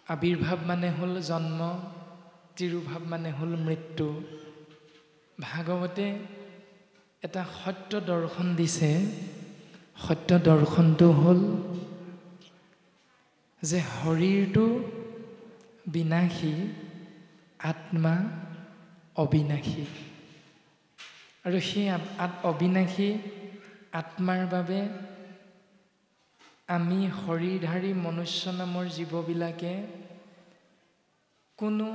আবিৰ্ভাৱ মানে হ'ল জন্ম, তিৰুভাৱ মানে হ'ল মৃত্যু। ভাগৱতে এটা সত্য দৰ্শন দিছে। সত্য দৰ্শনটো হ'ল যে শৰীৰটো বিনাশী, আত্মা অবিনাশী। আৰু সেই অবিনাশী আত্মাৰ বাবে আমি শৰীৰধাৰী মনুষ্য নামৰ জীৱবিলাকে কোনো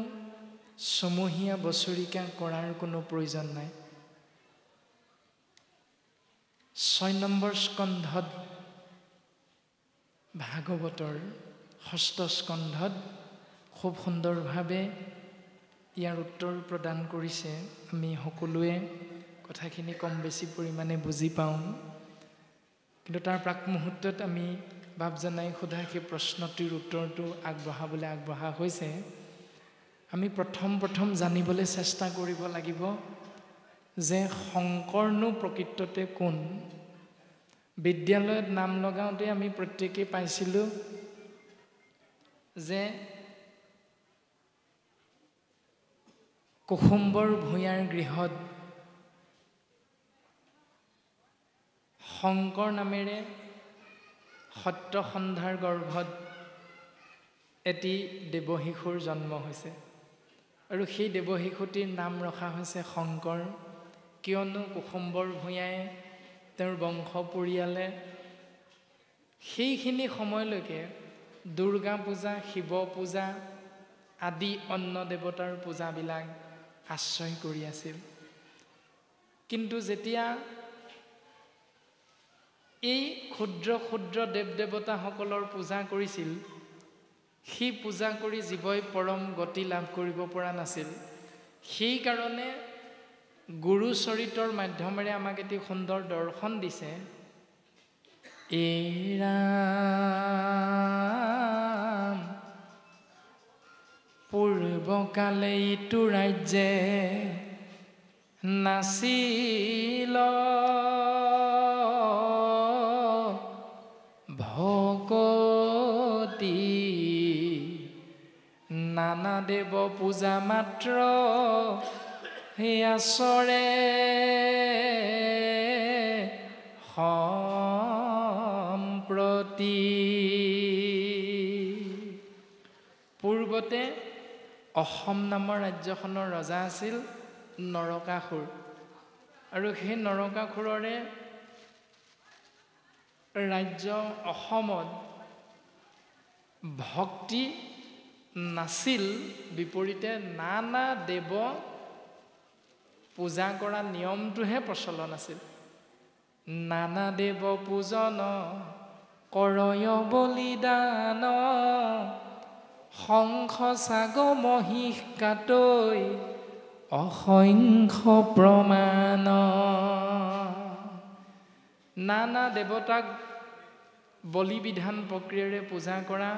ছমহীয়া বছৰিকা কৰাৰ কোনো প্ৰয়োজন নাই। ৬ নম্বৰ স্কন্ধত ভাগৱতৰ ৬ষ্ঠ স্কন্ধত খুব সুন্দৰভাৱে ইয়াৰ উত্তৰ প্ৰদান কৰিছে। আমি সকলোৱে কথাখিনি কম বেছি পৰিমাণে বুজি পাওঁ, কিন্তু তাৰ প্ৰাক মুহূৰ্তত আমি বাপ জনাই সোধা সেই প্ৰশ্নটিৰ উত্তৰটো আগবঢ়া হৈছে। আমি প্ৰথম জানিবলৈ চেষ্টা কৰিব লাগিব যে শংকৰনো প্ৰকৃততে কোন। বিদ্যালয়ত নাম লগাওঁতে আমি প্ৰত্যেকেই পাইছিলোঁ যে কুসুম্বৰ ভূঞাৰ গৃহত শংকৰ নামেৰে সত্যসন্ধাৰ গৰ্ভত এটি দেৱশিশুৰ জন্ম হৈছে। আৰু সেই দেৱশিশুটিৰ নাম ৰখা হৈছে শংকৰ, কিয়নো কুসুম্বৰ ভূঞাই তেওঁৰ বংশ পৰিয়ালে সেইখিনি সময়লৈকে দুৰ্গা পূজা, শিৱ পূজা আদি অন্য দেৱতাৰ পূজাবিলাক আশ্ৰয় কৰি আছিল। কিন্তু যেতিয়া এই ক্ষুদ্ৰ ক্ষুদ্ৰ দেৱ দেৱতাসকলৰ পূজা কৰিছিল, সেই পূজা কৰি জীৱই পৰম গতি লাভ কৰিব পৰা নাছিল। সেইকাৰণে গুৰু চৰিতৰ মাধ্যমেৰে আমাক এটি সুন্দৰ দৰ্শন দিছে। ৰাম পূৰ্বকালে ইটো ৰাজ্যে নাছিল, ভকতি নানা দেৱ পূজা মাত্ৰ আচৰে সম্প্ৰতি। পূৰ্বতে অসম নামৰ ৰাজ্যখনৰ ৰজা আছিল নৰকাসুৰ, আৰু সেই নৰকাসুৰৰে ৰাজ্য অসমত ভক্তি নাছিল, বিপৰীতে নানা দেৱ পূজা কৰা নিয়মটোহে প্ৰচলন আছিল। নানা দেৱ পূজন কৰয় বলিদান, শংখ চাগ মহিষ কাটৈ অসংখ্য প্ৰমাণ। নানা দেৱতাক বলি বিধান প্ৰক্ৰিয়াৰে পূজা কৰা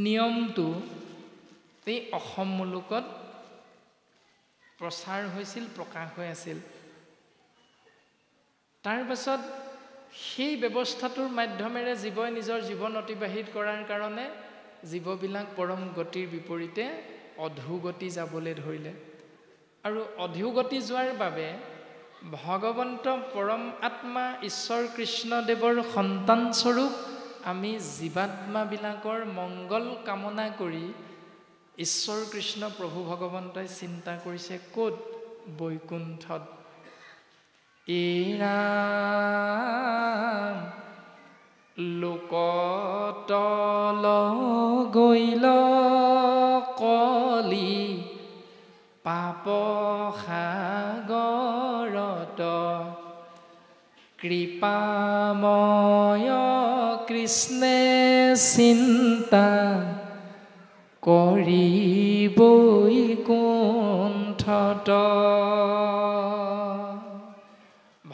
নিয়মটো এই অসম মুলুকত প্ৰচাৰ হৈছিল, প্ৰকাশ হৈ আছিল। তাৰ পাছত সেই ব্যৱস্থাটোৰ মাধ্যমেৰে জীৱই নিজৰ জীৱন অতিবাহিত কৰাৰ কাৰণে জীৱবিলাক পৰম গতিৰ বিপৰীতে অধোগতি যাবলৈ ধৰিলে। আৰু অধোগতি যোৱাৰ বাবে ভগৱন্ত পৰম আত্মা ঈশ্বৰ কৃষ্ণদেৱৰ সন্তানস্বৰূপ আমি জীৱাত্মাবিলাকৰ মংগল কামনা কৰি ঈশ্বৰ কৃষ্ণ প্ৰভু ভগৱন্তই চিন্তা কৰিছে ক'ত? বৈকুণ্ঠত। ৰাম লোকতল গৈল কলি পাপ সাগৰত, কৃপাময় কৃষ্ণে চিন্তা কৰি বৈকুণ্ঠত।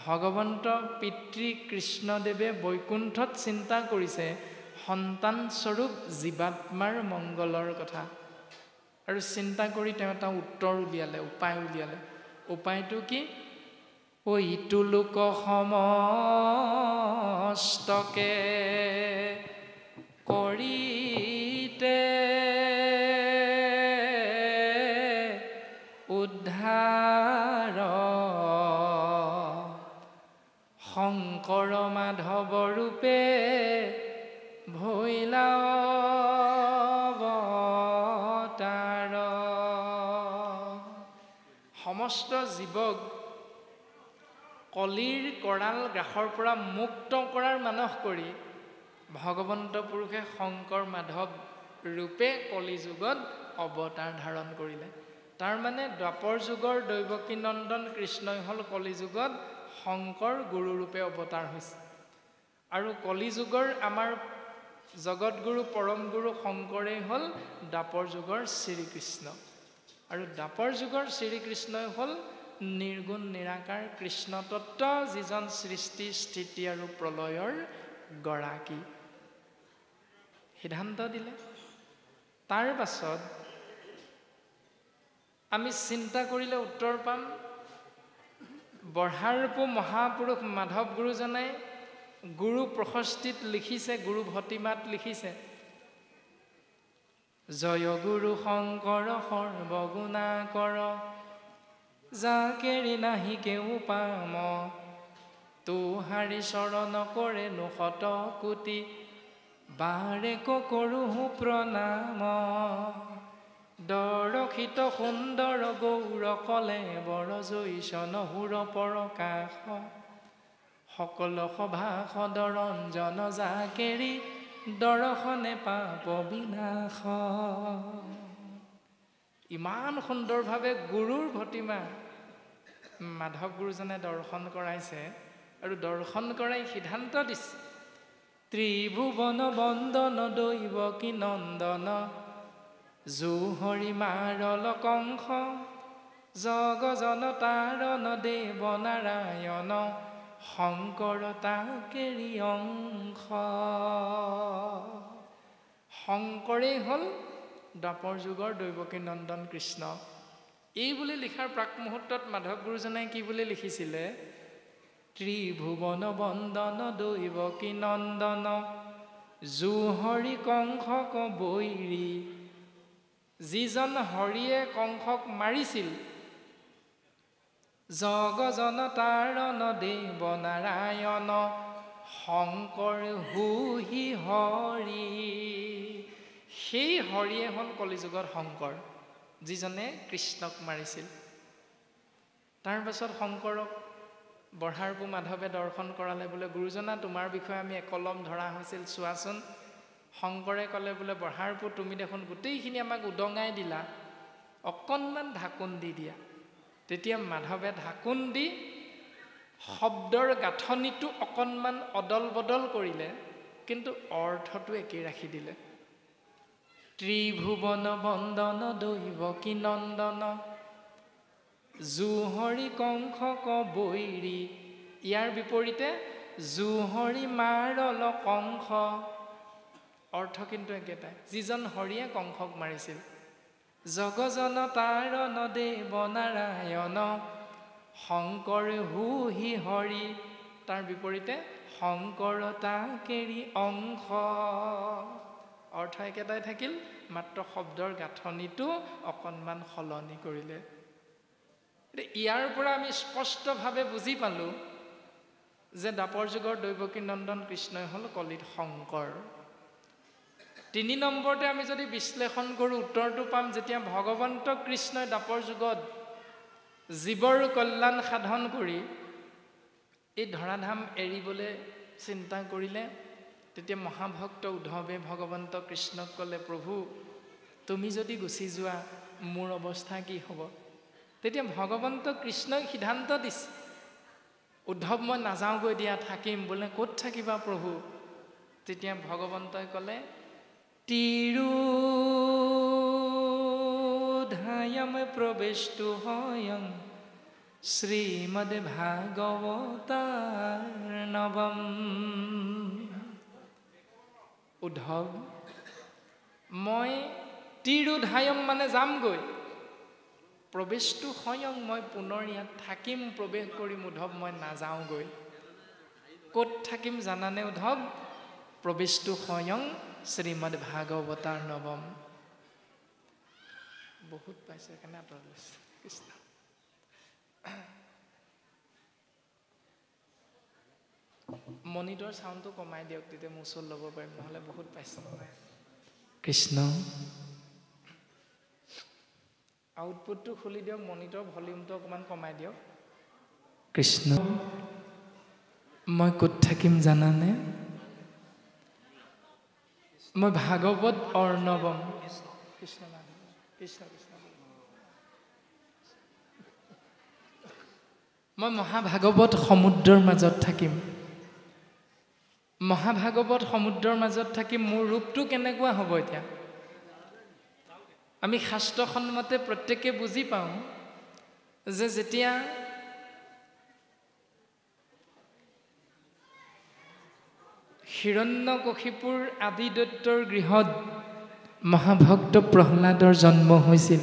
ভগৱন্ত পিতৃ কৃষ্ণদেৱে বৈকুণ্ঠত চিন্তা কৰিছে সন্তানস্বৰূপ জীৱাত্মাৰ মংগলৰ কথা। আৰু চিন্তা কৰি তেওঁ এটা উত্তৰ উলিয়ালে, উপায় উলিয়ালে। উপায়টো কি? ইটো লোক সমস্তকে কৰিতে সমস্ত জীৱক কলিৰ কৰাল গ্ৰাসৰ পৰা মুক্ত কৰাৰ মানস কৰি ভগৱন্ত পুৰুষে শংকৰ মাধৱ ৰূপে কলি যুগত অৱতাৰ ধাৰণ কৰিলে। তাৰ মানে দ্বাপৰ যুগৰ দৈৱকী নন্দন কৃষ্ণই হ'ল কলি যুগত শংকৰ গুৰু ৰূপে অৱতাৰ হৈছে। আৰু কলি যুগৰ আমাৰ জগতগুৰু পৰম গুৰু শংকৰেই হ'ল দ্বাপৰ যুগৰ শ্ৰীকৃষ্ণ। আৰু দ্বাপৰ যুগৰ শ্ৰীকৃষ্ণই হ'ল নিৰ্গুণ নিৰাকাৰ কৃষ্ণ তত্ত্ব, যিজন সৃষ্টি স্থিতি আৰু প্ৰলয়ৰ গৰাকী। সিদ্ধান্ত দিলে। তাৰ পাছত আমি চিন্তা কৰিলে উত্তৰ পাম, বঢ়াৰপো মহাপুৰুষ মাধৱ গুৰুজনাই গুৰু প্ৰশস্তিত লিখিছে, গুৰু ভতিমাত লিখিছে, জয় গুৰু শংকৰ সৰ্বগুণাকৰ, যাকেৰি নাহি কেও পাম, তোহাৰি চৰণ কৰে নো শত কোটি, বাৰে কৰো প্ৰণাম। দৰক্ষিত সুন্দৰ গৌৰ কলে বৰ জৈছন সুৰ পৰকাশ, সকল সভা সদৰঞ্জন যাকেৰি, দৰ্শনে পাপ বিনাশ। ইমান সুন্দৰভাৱে গুৰুৰ ভতিমা মাধৱ গুৰুজনে দৰ্শন কৰাইছে আৰু দৰ্শন কৰাই সিদ্ধান্ত দিছে, ত্ৰিভুৱন বন্দন দৈৱকী নন্দন, জুহৰি মাৰল কংস, জগজন তাৰণ দেৱ নাৰায়ণ, শংকৰ তাকেৰি অংশ। শংকৰেই হ'ল দ্বাপৰ যুগৰ দৈৱকী নন্দন কৃষ্ণ। এই বুলি লিখাৰ প্ৰাক মুহূৰ্তত মাধৱ গুৰুজনাই কি বুলি লিখিছিলে, ত্ৰিভুৱন বন্দন দৈৱকী নন্দন, জুহৰি কংসক বৈৰী। যিজন হৰিয়ে কংসক মাৰিছিল, জগজন তাৰণ দেৱ নাৰায়ণ, শংকৰ হুহি হৰি। সেই হৰিয়ে হ'ল কলিযুগৰ শংকৰ, যিজনে কৃষ্ণক মাৰিছিল। তাৰ পাছত শংকৰক বঢ়াৰপো মাধৱে দৰ্শন কৰালে, বোলে গুৰুজনা তোমাৰ বিষয়ে আমি একলম ধৰা হৈছিল, চোৱাচোন। শংকৰে ক'লে, বোলে বঢ়াৰপো তুমি দেখোন গোটেইখিনি আমাক উদঙাই দিলা, অকণমান ঢাকোন দি দিয়া। তেতিয়া মাধৱে ঢাকোন দি শব্দৰ গাঁথনিটো অকণমান অদল বদল কৰিলে, কিন্তু অৰ্থটো একেই ৰাখি দিলে। ত্ৰিভুৱন বন্দন দৈৱকী নন্দন, জুহৰি কংসক বৈৰী। ইয়াৰ বিপৰীতে জুহৰি মাৰল কংস, অৰ্থ কিন্তু একেটাই, যিজন হৰিয়ে কংসক মাৰিছিল। জগজন তাৰণ দেৱ নাৰায়ণ, শংকৰ হুহি হৰি। তাৰ বিপৰীতে শংকৰ তাকেৰি অংশ, অৰ্থ একেটাই থাকিল, মাত্ৰ শব্দৰ গাঁথনিটো অকণমান সলনি কৰিলে। ইয়াৰ পৰা আমি স্পষ্টভাৱে বুজি পালোঁ যে দ্বাপৰ যুগৰ দৈৱকী নন্দন কৃষ্ণই হ'ল কলিত শংকৰ। ৩ নম্বৰতে আমি যদি বিশ্লেষণ কৰোঁ, উত্তৰটো পাম, যেতিয়া ভগৱন্ত কৃষ্ণই দ্বাপৰ যুগত জীৱৰ কল্যাণ সাধন কৰি এই ধৰাধাম এৰিবলৈ চিন্তা কৰিলে, তেতিয়া মহাভক্ত উদ্ধৱে ভগৱন্ত কৃষ্ণক ক'লে, প্ৰভু তুমি যদি গুচি যোৱা মোৰ অৱস্থা কি হ'ব? তেতিয়া ভগৱন্ত কৃষ্ণই সিদ্ধান্ত দিছে, উদ্ধৱ মই নাযাওঁগৈ দিয়া, থাকিম। বোলে ক'ত থাকিবা প্ৰভু? তেতিয়া ভগৱন্তই ক'লে, তিৰোধায়ম প্ৰৱেশটো হয়ং শ্ৰীমদ ভাগৱতাৰ নৱম। উদ্ধৱ মই তিৰোধায়ম মানে যামগৈ, প্ৰৱেশটো হয়ং মই পুনৰ ইয়াত থাকিম, প্ৰৱেশ কৰিম। উদ্ধৱ মই নাযাওঁগৈ। ক'ত থাকিম জানানে উদ্ধৱ? প্ৰৱেশটো হয়ং শ্ৰীমদ ভাগৱতাৰ নৱম। বহুত পাইছে সেইকাৰণে আঁতৰ লৈছে। কৃষ্ণ মনিটৰ চাউণ্ডটো কমাই দিয়ক, তেতিয়া মোৰ ওচৰত ল'ব পাৰিম, নহ'লে বহুত পাইছে। কৃষ্ণ আউটপুটটো খুলি দিয়ক, মনিটৰ ভলিউমটো অকণমান কমাই দিয়ক। কৃষ্ণ, মই ক'ত থাকিম জানানে? মই ভাগৱত অৰ্ণৱম। কৃষ্ণ কৃষ্ণ কৃষ্ণ। মই মহাভাগৱত সমুদ্ৰৰ মাজত থাকিম। মহাভাগৱত সমুদ্ৰৰ মাজত থাকিম। মোৰ ৰূপটো কেনেকুৱা হ'ব এতিয়া? আমি শাস্ত্ৰসন্মতে প্ৰত্যেকে বুজি পাওঁ যে যেতিয়া হিৰণ্যকশিপুৰ আদি দৈত্যৰ গৃহত মহাভক্ত প্ৰহ্লাদৰ জন্ম হৈছিল,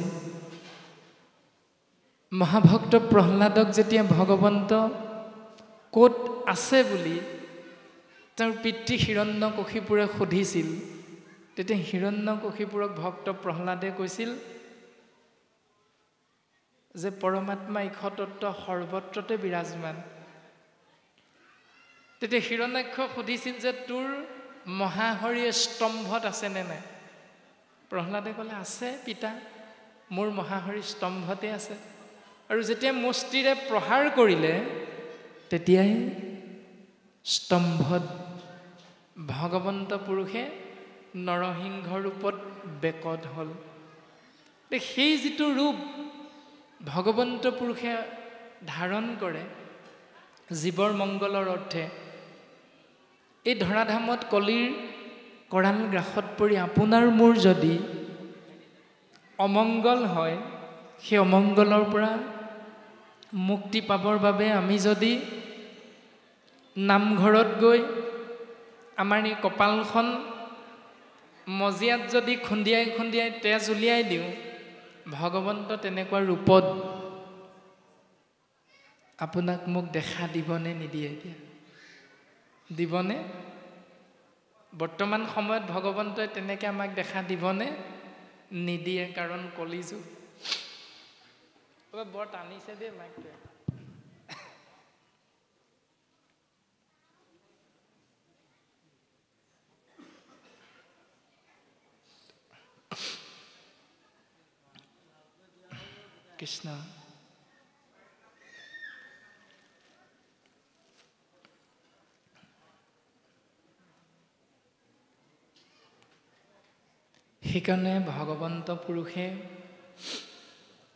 মহাভক্ত প্ৰহ্লাদক যেতিয়া ভগৱন্ত ক'ত আছে বুলি তেওঁৰ পিতৃ হিৰণ্যকশিপুৰে সুধিছিল, তেতিয়া হিৰণ্যকশিপুৰক ভক্ত প্ৰহ্লাদে কৈছিল যে পৰমাত্মা ঈশতত্ত্ব সৰ্বত্ৰতে বিৰাজমান। তেতিয়া হিৰণ্যাক্ষক সুধিছিল যে তোৰ মহাহৰিয়ে স্তম্ভত আছেনে নাই? প্ৰহ্লাদে ক'লে, আছে পিতা, মোৰ মহাহৰি স্তম্ভতে আছে। আৰু যেতিয়া মুষ্টিৰে প্ৰহাৰ কৰিলে তেতিয়াই স্তম্ভত ভগৱন্ত পুৰুষে নৰসিংহ ৰূপত বেকত হ'ল। সেই যিটো ৰূপ ভগৱন্ত পুৰুষে ধাৰণ কৰে জীৱৰ মংগলৰ অৰ্থে, এই ধৰাধামত কলিৰ কৰাল গ্ৰাসত পৰি আপোনাৰ মোৰ যদি অমংগল হয়, সেই অমংগলৰ পৰা মুক্তি পাবৰ বাবে আমি যদি নামঘৰত গৈ আমাৰ এই কপালখন মজিয়াত যদি খুন্দিয়াই খুন্দিয়াই তেজ উলিয়াই দিওঁ, ভগৱন্ত তেনেকুৱা ৰূপত আপোনাক মোক দেখা দিবনে নিদিয়ে? এতিয়া দিবনে? বৰ্তমান সময়ত ভগৱন্তই তেনেকৈ আমাক দেখা দিবনে? নিদিয়ে, কাৰণ কলিযুগ। বৰ টানিছে দেই মাইকটোৱে। কৃষ্ণ, সেইকাৰণে ভগৱন্ত পুৰুষে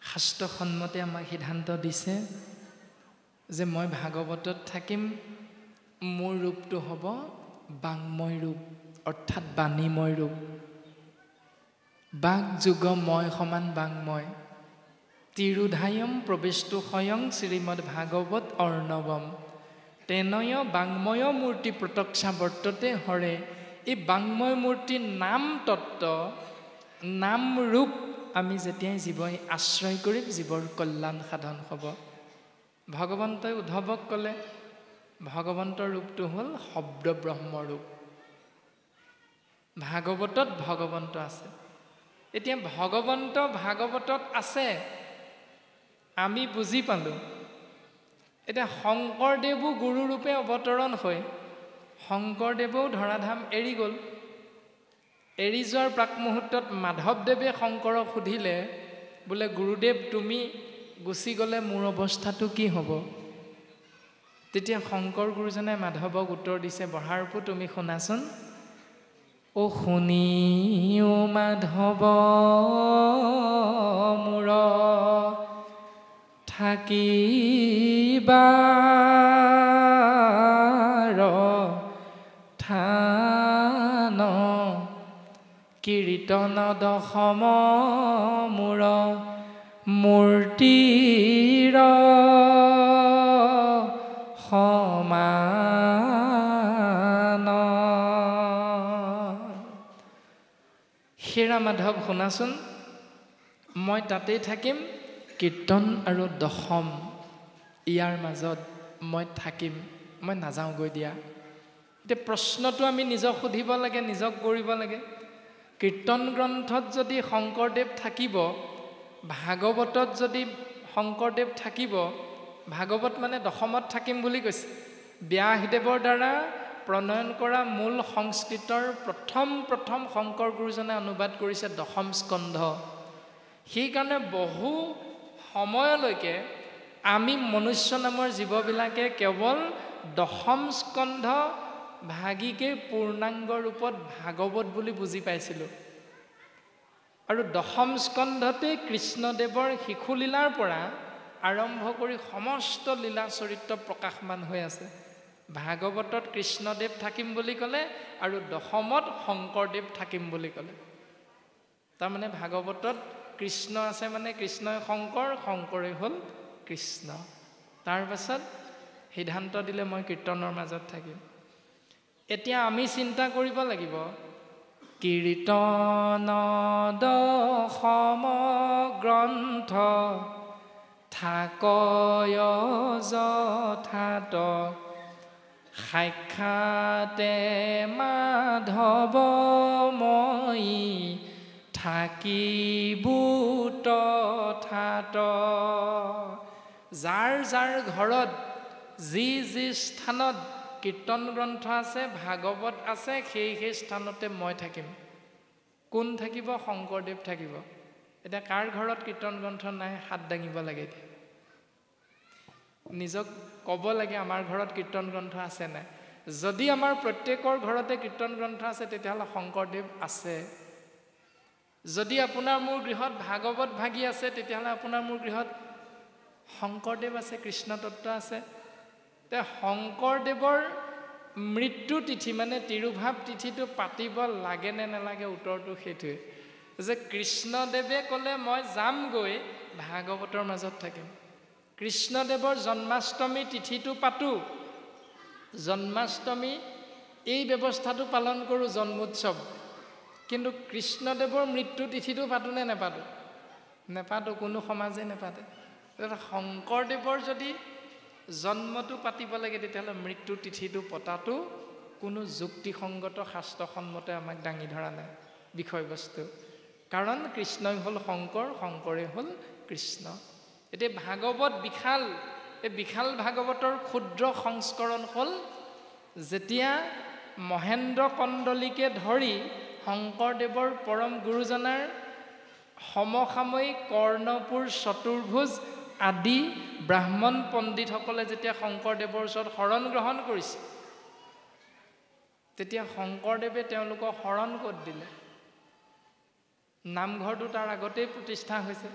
শাস্ত্ৰসন্মতে আমাক সিদ্ধান্ত দিছে যে মই ভাগৱতত থাকিম, মোৰ ৰূপটো হ'ব বাংময় ৰূপ, অৰ্থাৎ বাণীময় ৰূপ। বাক যুগ মই সমান বাংময়, তিৰুধায়ম প্ৰবিষ্টু স্বয়ং শ্ৰীমদ ভাগৱত অৰ্ণৱম, তেনয় বাংময় মূৰ্তি প্ৰতক্ষা বৰ্ততে হৰে। এই বাংময় মূৰ্তিৰ নাম তত্ত্ব, নাম ৰূপ আমি যেতিয়াই জীৱই আশ্ৰয় কৰিম, জীৱৰ কল্যাণ সাধন হ'ব। ভগৱন্তই উদ্ধৱক ক'লে, ভগৱন্তৰ ৰূপটো হ'ল শব্দ ব্ৰহ্মৰূপ। ভাগৱতত ভগৱন্ত আছে। এতিয়া ভগৱন্ত ভাগৱতত আছে, আমি বুজি পালোঁ। এতিয়া শংকৰদেৱো গুৰুৰূপে অৱতৰণ হৈ শংকৰদেৱেও ধৰাধাম এৰি গ'ল। এৰি যোৱাৰ প্ৰাক মুহূৰ্তত মাধৱদেৱে শংকৰক সুধিলে, বোলে গুৰুদেৱ তুমি গুচি গ'লে মোৰ অৱস্থাটো কি হ'ব? তেতিয়া শংকৰ গুৰুজনে মাধৱক উত্তৰ দিছে, বঢ়াৰপো তুমি শুনাচোন। অ শুনিও মাধৱ মোৰ থাকিবাৰ থান, কীৰ্তন দশম মোৰ মূৰ্তিৰ সমান। হেৰা মাধৱ শুনাচোন, মই তাতেই থাকিম, কীৰ্তন আৰু দশম ইয়াৰ মাজত মই থাকিম, মই নাযাওঁগৈ দিয়া। এতিয়া প্ৰশ্নটো আমি নিজক সুধিব লাগে, নিজক কৰিব লাগে। কীৰ্তন গ্ৰন্থত যদি শংকৰদেৱ থাকিব, ভাগৱতত যদি শংকৰদেৱ থাকিব, ভাগৱত মানে দশমত থাকিম বুলি কৈছে। ব্যাসদেৱৰ দ্বাৰা প্ৰণয়ন কৰা মূল সংস্কৃতৰ প্ৰথম শংকৰ গুৰুজনে অনুবাদ কৰিছে দশম স্কন্ধ। সেইকাৰণে বহু সময়লৈকে আমি মনুষ্য নামৰ জীৱবিলাকে কেৱল দশম স্কন্ধ ভাগিকে পূৰ্ণাংগ ৰূপত ভাগৱত বুলি বুজি পাইছিলোঁ। আৰু দশম স্কন্ধতে কৃষ্ণদেৱৰ শিশুলীলাৰ পৰা আৰম্ভ কৰি সমস্ত লীলা চৰিত্ৰ প্ৰকাশমান হৈ আছে। ভাগৱতত কৃষ্ণদেৱ থাকিম বুলি ক'লে আৰু দশমত শংকৰদেৱ থাকিম বুলি ক'লে। তাৰমানে ভাগৱতত কৃষ্ণ আছে মানে কৃষ্ণই শংকৰ, শংকৰে হ'ল কৃষ্ণ। তাৰ পাছত সিদ্ধান্ত দিলে মই কীৰ্তনৰ মাজত থাকিম। এতিয়া আমি চিন্তা কৰিব লাগিব, কীৰ্তন দশম গ্ৰন্থ থাকয় যথাত সাক্ষাতে মাধৱ মই থাকিবো তথাত। যাৰ যাৰ ঘৰত যি যি স্থানত কীৰ্তন গ্ৰন্থ আছে, ভাগৱত আছে, সেই সেই স্থানতে মই থাকিম। কোন থাকিব? শংকৰদেৱ থাকিব। এতিয়া কাৰ ঘৰত কীৰ্তন গ্ৰন্থ নাই? হাত দাঙিব লাগে। এতিয়া নিজক ক'ব লাগে আমাৰ ঘৰত কীৰ্তন গ্ৰন্থ আছে নাই। যদি আমাৰ প্ৰত্যেকৰ ঘৰতে কীৰ্তন গ্ৰন্থ আছে তেতিয়াহ'লে শংকৰদেৱ আছে। যদি আপোনাৰ মোৰ গৃহত ভাগৱত ভাগি আছে তেতিয়াহ'লে আপোনাৰ মোৰ গৃহত শংকৰদেৱ আছে, কৃষ্ণ তত্ত্ব আছে। তে শংকৰদেৱৰ মৃত্যু তিথি মানে তিৰুভাৱ তিথিটো পাতিব লাগে নে নালাগে? উত্তৰটো সেইটোৱে যে কৃষ্ণদেৱে ক'লে মই যামগৈ, ভাগৱতৰ মাজত থাকিম। কৃষ্ণদেৱৰ জন্মাষ্টমী তিথিটো পাতোঁ, জন্মাষ্টমী এই ব্যৱস্থাটো পালন কৰোঁ, জন্মোৎসৱ। কিন্তু কৃষ্ণদেৱৰ মৃত্যু তিথিটো পাতোঁনে নেপাতোঁ? নেপাতোঁ, কোনো সমাজে নেপাতে। শংকৰদেৱৰ যদি জন্মটো পাতিব লাগে তেতিয়াহ'লে মৃত্যু তিথিটো পতাটো কোনো যুক্তিসংগত শাস্ত্ৰসন্মতে আমাক দাঙি ধৰা নাই বিষয়বস্তু। কাৰণ কৃষ্ণই হ'ল শংকৰ, শংকৰে হ'ল কৃষ্ণ। এতিয়া ভাগৱত বিশাল, এই বিশাল ভাগৱতৰ ক্ষুদ্ৰ সংস্কৰণ হ'ল যেতিয়া মহেন্দ্ৰ কণ্ডলীকে ধৰি শংকৰদেৱৰ পৰম গুৰুজনাৰ সমসাময়িক কৰ্ণপুৰ, চতুৰ্ভুজ আদি ব্ৰাহ্মণ পণ্ডিতসকলে যেতিয়া শংকৰদেৱৰ ওচৰত শৰণ গ্ৰহণ কৰিছে, তেতিয়া শংকৰদেৱে তেওঁলোকক শৰণ ক'ত দিলে? নামঘৰটো তাৰ আগতেই প্ৰতিষ্ঠা হৈছে।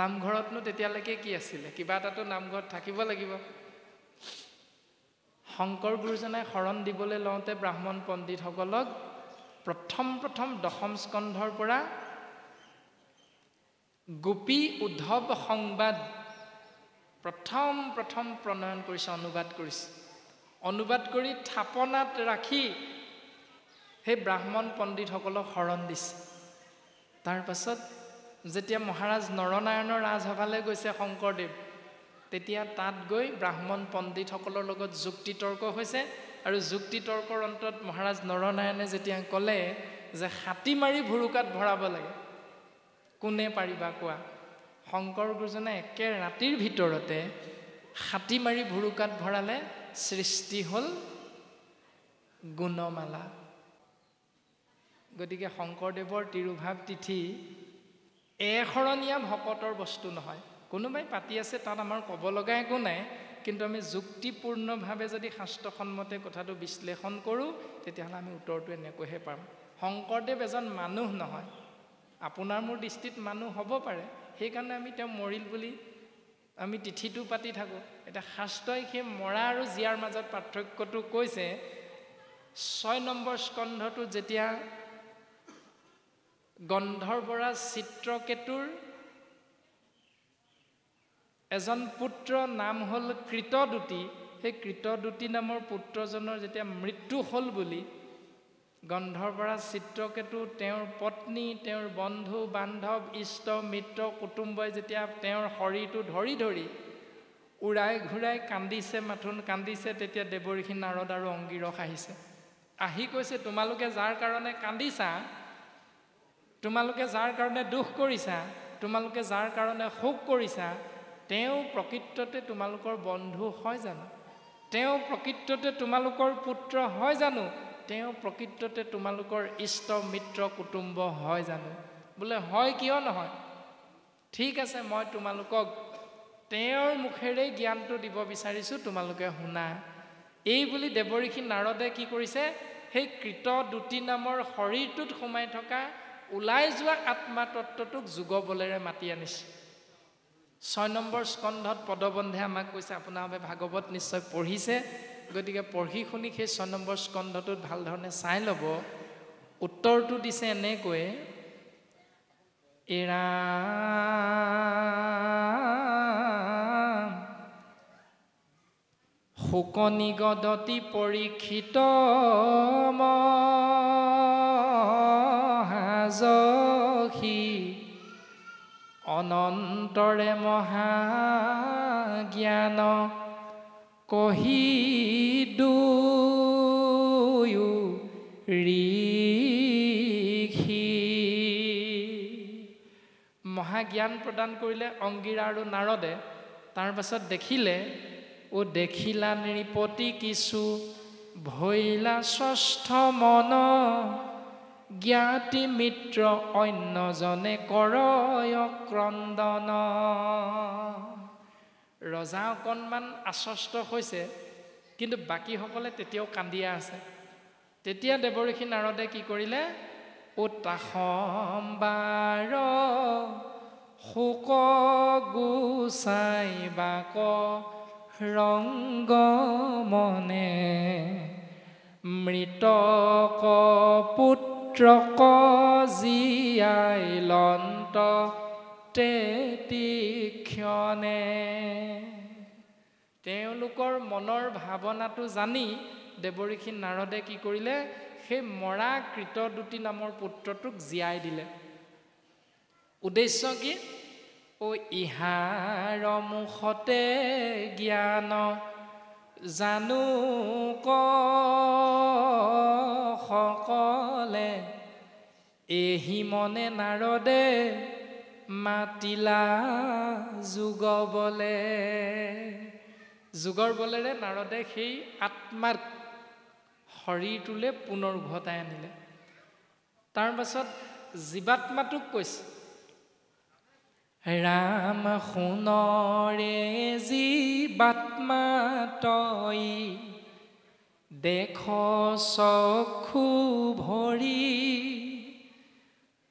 নামঘৰতনো তেতিয়ালৈকে কি আছিলে? কিবা এটাতো নামঘৰত থাকিব লাগিব। শংকৰ গুৰুজনাই শৰণ দিবলৈ লওঁতে ব্ৰাহ্মণ পণ্ডিতসকলক প্ৰথম দশম স্কন্ধৰ পৰা গোপী উদ্ধৱ সংবাদ প্ৰথম প্ৰণয়ন কৰিছে, অনুবাদ কৰিছে। অনুবাদ কৰি থাপনাত ৰাখি সেই ব্ৰাহ্মণ পণ্ডিতসকলক শৰণ দিছে। তাৰ পাছত যেতিয়া মহাৰাজ নৰনাৰায়ণৰ ৰাজসভালৈ গৈছে শংকৰদেৱ, তেতিয়া তাত গৈ ব্ৰাহ্মণ পণ্ডিতসকলৰ লগত যুক্তি তৰ্ক হৈছে। আৰু যুক্তি তৰ্কৰ অন্তত মহাৰাজ নৰনাৰায়ণে যেতিয়া ক'লে যে হাতী মাৰি ভুৰুকাত ভৰাব লাগে, কোনে পাৰিবা কোৱা? শংকৰ গুৰুজনে একে ৰাতিৰ ভিতৰতে হাতী মাৰি ভুৰুকাত ভৰালে, সৃষ্টি হ'ল গুণমালা। গতিকে শংকৰদেৱৰ তিৰুভাৱ তিথি এশৰণীয়া ভকতৰ বস্তু নহয়। কোনোবাই পাতি আছে, তাত আমাৰ ক'ব লগা একো নাই। কিন্তু আমি যুক্তিপূৰ্ণভাৱে যদি শাস্ত্ৰসন্মতে কথাটো বিশ্লেষণ কৰোঁ তেতিয়াহ'লে আমি উত্তৰটো এনেকৈহে পাম। শংকৰদেৱ এজন মানুহ নহয়। আপোনাৰ মোৰ দৃষ্টিত মানুহ হ'ব পাৰে, সেইকাৰণে আমি তেওঁ মৰিল বুলি আমি তিথিটো পাতি থাকোঁ। এতিয়া শাস্ত্ৰই সেই মৰা আৰু জীয়াৰ মাজত পাৰ্থক্যটো কৈছে। 6 নম্বৰ স্কন্ধটোত যেতিয়া গন্ধৰ্বৰাজ চিত্ৰকেতুৰ এজন পুত্ৰ নাম হ'ল কৃতদূতি, সেই কৃতদূতি নামৰ পুত্ৰজনৰ যেতিয়া মৃত্যু হ'ল বুলি গন্ধৰ্বৰাজ চিত্ৰকেতু, তেওঁৰ পত্নী, তেওঁৰ বন্ধু বান্ধৱ, ইষ্ট মিত্ৰ কুটুম্বই যেতিয়া তেওঁৰ শৰীৰটো ধৰি ধৰি উৰাই ঘূৰাই কান্দিছে, মাথোন কান্দিছে, তেতিয়া দেৱঋষি নাৰদ আৰু অংগীৰস আহিছে। আহি কৈছে, তোমালোকে যাৰ কাৰণে কান্দিছা, তোমালোকে যাৰ কাৰণে দুখ কৰিছা, তোমালোকে যাৰ কাৰণে শোক কৰিছা, তেওঁ প্ৰকৃততে তোমালোকৰ বন্ধু হয় জানো? তেওঁ প্ৰকৃততে তোমালোকৰ পুত্ৰ হয় জানো? তেওঁ প্ৰকৃততে তোমালোকৰ ইষ্ট মিত্ৰ কুটুম্ব হয় জানো? বোলে হয়, কিয় নহয়? ঠিক আছে মই তোমালোকক তেওঁৰ মুখেৰে জ্ঞানটো দিব বিচাৰিছোঁ তোমালোকে শুনা এই বুলি দেৱঋষি নাৰদে কি কৰিছে সেই কৃত দুটি নামৰ শৰীৰটোত সোমাই থকা ওলাই যোৱা আত্মা তত্ত্বটোক যোগ বলেৰে মাতি আনিছে 6 নম্বৰ স্কন্ধত পদবন্ধে আমাক কৈছে আপোনালোকে ভাগৱত নিশ্চয় পঢ়িছে গতিকে পঢ়ি শুনি সেই 6 নম্বৰ স্কন্ধটোত ভাল ধৰণে চাই ল'ব উত্তৰটো দিছে এনেকৈ এৰা শুকনিগদতি পৰীক্ষিত মহাযশী অনন্তৰে মহাজ্ঞান কহি দুয়ো ঋষি মহাজ্ঞান প্ৰদান কৰিলে অংগীৰা আৰু নাৰদে তাৰ পাছত দেখিলে ও দেখিলা নৃপতি কিছু ভৈলা ষষ্ঠ মন জ্ঞাতি মিত্ৰ অন্যজনে কৰয় ক্ৰন্দন ৰজা অকণমান আশ্বস্ত হৈছে কিন্তু বাকীসকলে তেতিয়াও কান্দিয়া আছে তেতিয়া দেৱঋষি নাৰদে কি কৰিলে ও তাসম্বাৰ শোক গুচাই বাক ৰংগ মনে মৃতক পুত্ৰক জীয়াই লন্ত তেতিক্ষণে তেওঁলোকৰ মনৰ ভাৱনাটো জানি দেৱঋষি নাৰদে কি কৰিলে সেই মৰা কৃত দুটি নামৰ পুত্ৰটোক জীয়াই দিলে উদ্দেশ্য কি ও ইহাৰ মুখতে জ্ঞান জানো ক সকলে এহি মনে নাৰদে মাতিলা যোগ বলে যোগৰ বলেৰে নাৰদে সেই আত্মাৰ শৰীৰটোলৈ পুনৰ উভতাই আনিলে তাৰ পাছত জীৱাত্মাটোক কৈছে ৰাম শুনৰে জীৱাত্মা তই দেখ চক্ষু ভৰি